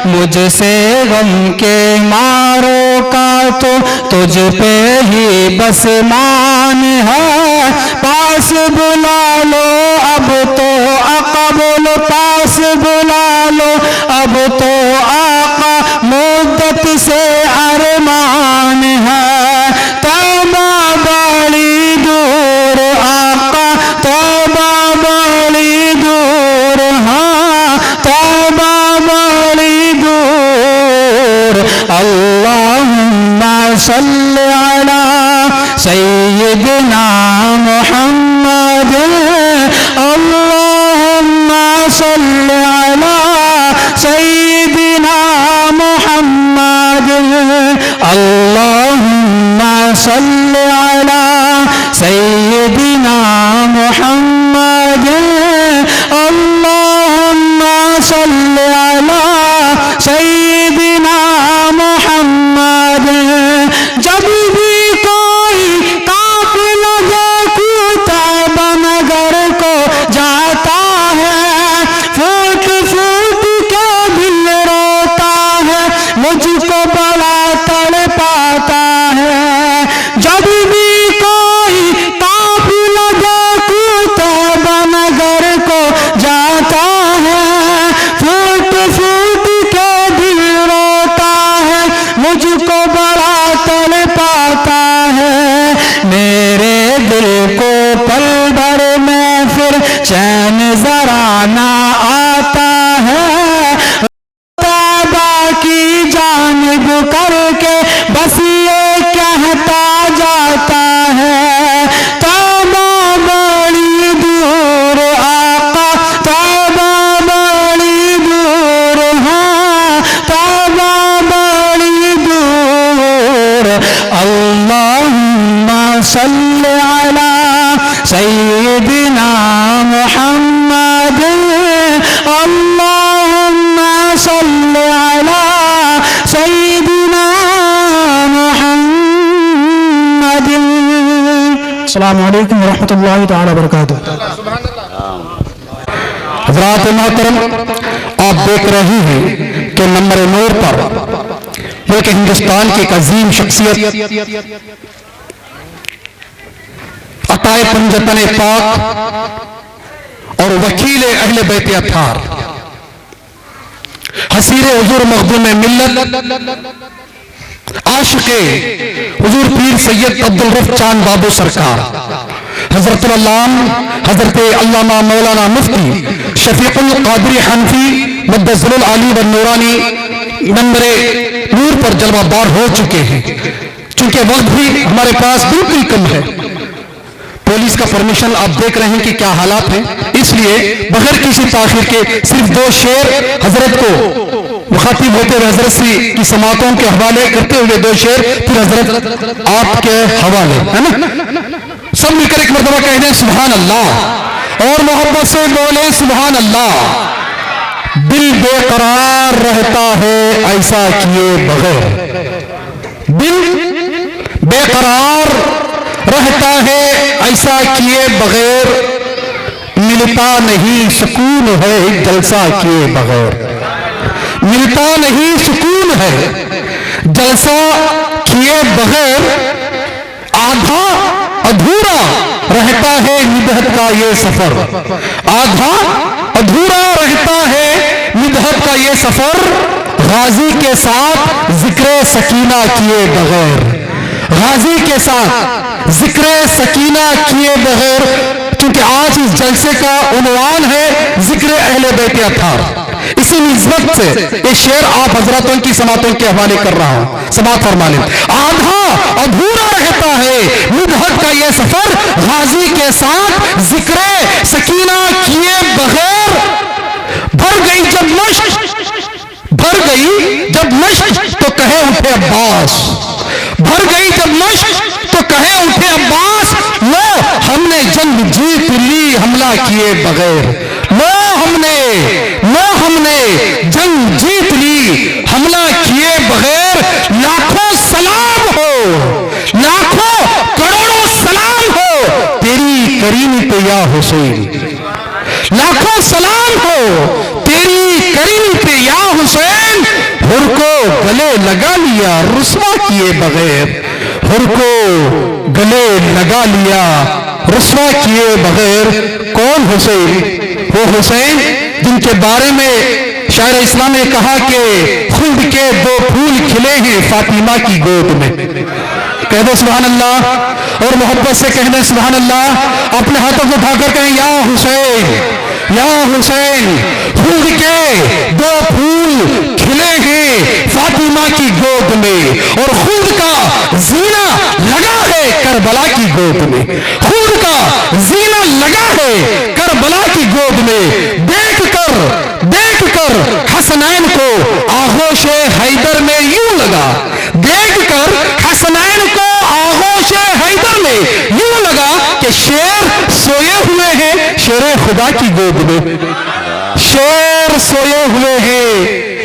मुझसे गम के मारो का तो तुझ पे ही बस मान है, पास बुला लो अब तो आका, बोलो पास बुला लो अब तो आका, मुद्दत से अरमान है। तौबा बड़ी दूर आका, तौबा बड़ी दूर, हाँ तौबा बड़ी दूर। अल्लाहुम्मा सल्ली अला सय्यिदिना मुहम्मद, अल्लाहुम्मा सल्ली अला सय्यिदिना मुहम्मद, अल्लाहुम्मा सल्ली अला सय्यिदिना मुहम्मद, अल्लाहुम्मा सल्ली अला सय्यिदिना मुहम्मद। जब भी कोई काफिला तौबा नगर को जाता है, फूट फूट के दिल रोता है, मुझको बड़ा तड़पाता है। जब भी कोई काफिला जरा ना आता है, की जानिब करके बस ये कहता जाता है, तौबा बड़ी दूर आका, तौबा बड़ी दूर, हाँ तौबा बड़ी दूर। अल्लाहुम्मा सल्ली अला सय्यिदिना मुहम्मद, अल्लाहुम्मा सल्ली अला सय्यिदिना मुहम्मद। अस्सलामु अलैकुम व रहमतुल्लाहि तआला व बरकातुहू। हज़रात मोहतरम, आप देख रहे हैं कि नंबर 9 पर मुल्क हिंदुस्तान की एक अजीम शख्सियत अताए पंजतन पाक और वकील अहले बैत अत्हार, हसीर हुजूर मखदूम मिल्लत, आशिक़े हुजूर पीर सैयद अब्दुल रफ़ चांद बाबू सरकार, हजरत हजरत अल्लामा मौलाना मुफ्ती शफीकुल कादरी हनफी मुद्दस्सरुल आली व नूरानी नंबर नूर पर जलवाबार हो चुके हैं। चूंकि वक्त भी हमारे पास बिल्कुल कम है, पुलिस का परमिशन आप देख रहे हैं कि क्या हालात हैं, इसलिए बगैर किसी ताखीर के सिर्फ 2 शेर हजरत को मुखातिब होते हुए हजरत की समातों के हवाले करते हुए 2 शेर, फिर हजरत आपके हवाले, है ना। सब मिलकर एक मरतबा कह दें सुभान अल्लाह और मोहब्बत से बोले सुभान अल्लाह। दिल बेकरार रहता है ऐसा किए बगैर, दिल बेकरार रहता है ऐसा किए बगैर, मिलता नहीं सुकून है जलसा किए बगैर, मिलता नहीं सुकून है जलसा किए बगैर, आधा अधूरा रहता है निदहत का ये सफर, आधा अधूरा रहता है निदहत का ये सफर, गाजी के साथ जिक्र सकीना किए बगैर, गाजी के साथ जिक्र सकीना किए बगैर। क्योंकि आज इस जलसे का उन्वान है जिक्र अहले बैत अत्हार, इसी निस्बत से ये शेर आप हजरतों की समातों के हवाले कर रहा हूं, समात फरमा लें। आधा अधूरा रहता है निदहत का ये सफर, गाजी के साथ जिक्र सकीना किए बगैर, भर गई जब मश्क, भर गई जब मश्क तो कहे उठे अब्बास, भर गई जब मश्क तो कहे उठे अब्बास, लो हमने जंग जीत ली हमला किए बगैर, लो हमने जंग जीत ली हमला किए बगैर। लाखों सलाम हो, लाखों करोड़ों सलाम हो तेरी करीम पे या हुसैन, लाखों सलाम हो तेरी करीम पे या हुसैन। हुर को गले लगा लिया रुस्वा किए बगैर, हुर को गले लगा लिया रुस्वा किए बगैर। कौन हुसैन? वो हुसैन जिनके बारे में शायर इस्लाम ने कहा कि खुद के 2 फूल खिले हैं फातिमा की गोद में। कह दो सुभान अल्लाह और मोहब्बत से कह दें सुभान अल्लाह। अपने हाथों को उठाकर कहें या हुसैन, या हुसैन। खुद के 2 फूल खिले हैं फातिमा की गोद में और खुद का जीना लगा है करबला की गोद में, खुद का जीना लगा है करबला की गोद में। देख कर हसनैन को आगोश हैदर में यूं लगा, देख कर हसनैन को आगोश हैदर में यूं लगा कि शेर सोए हुए हैं शेरे खुदा की गोद में, शेर सोए हुए हैं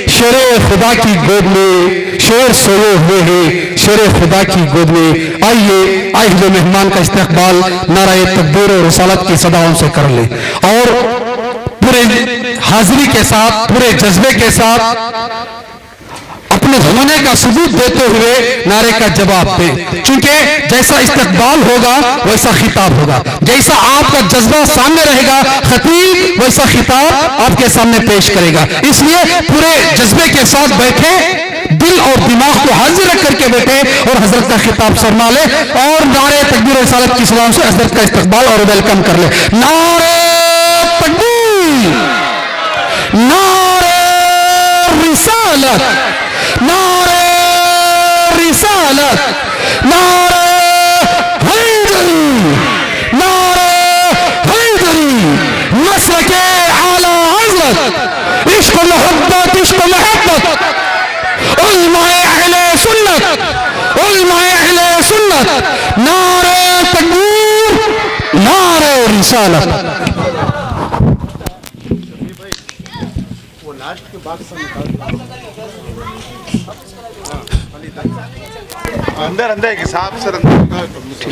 शेरे खुदा की गोद में, शेर सोए हुए हैं शेरे खुदा की गोद में। आइए आए हुए मेहमान का इस्तकबाल नाराए तकबीर और रिसालत की सदाओं से कर ले और पूरे हाजिरी के साथ, पूरे जज्बे के साथ अपने होने का सबूत देते हुए नारे का जवाब दे। क्योंकि जैसा इस्तकबाल होगा वैसा खिताब होगा, जैसा आपका जज्बा सामने रहेगा खतीब वैसा खिताब आपके सामने पेश करेगा। इसलिए पूरे जज्बे के साथ बैठे, दिल और दिमाग को हाजिर रख करके बैठे और हजरत का खिताब फरमा ले और नारे तकबीर और रिसालत की सलाम से हजरत का इस्तकबाल और वेलकम कर ले। नारे तकबीर, नारे रिसालत, नारे रिसालत, नारे हैदरी, नारे हैदरी, मसलके आला हज़रत, इश्क मोहब्बत, इश्क मोहब्बत, उलमाए अहले सुन्नत, उलमाए अहले सुन्नत, नारे तकबीर, नारे रिसालत। अंदर अंदर एक हिसाब से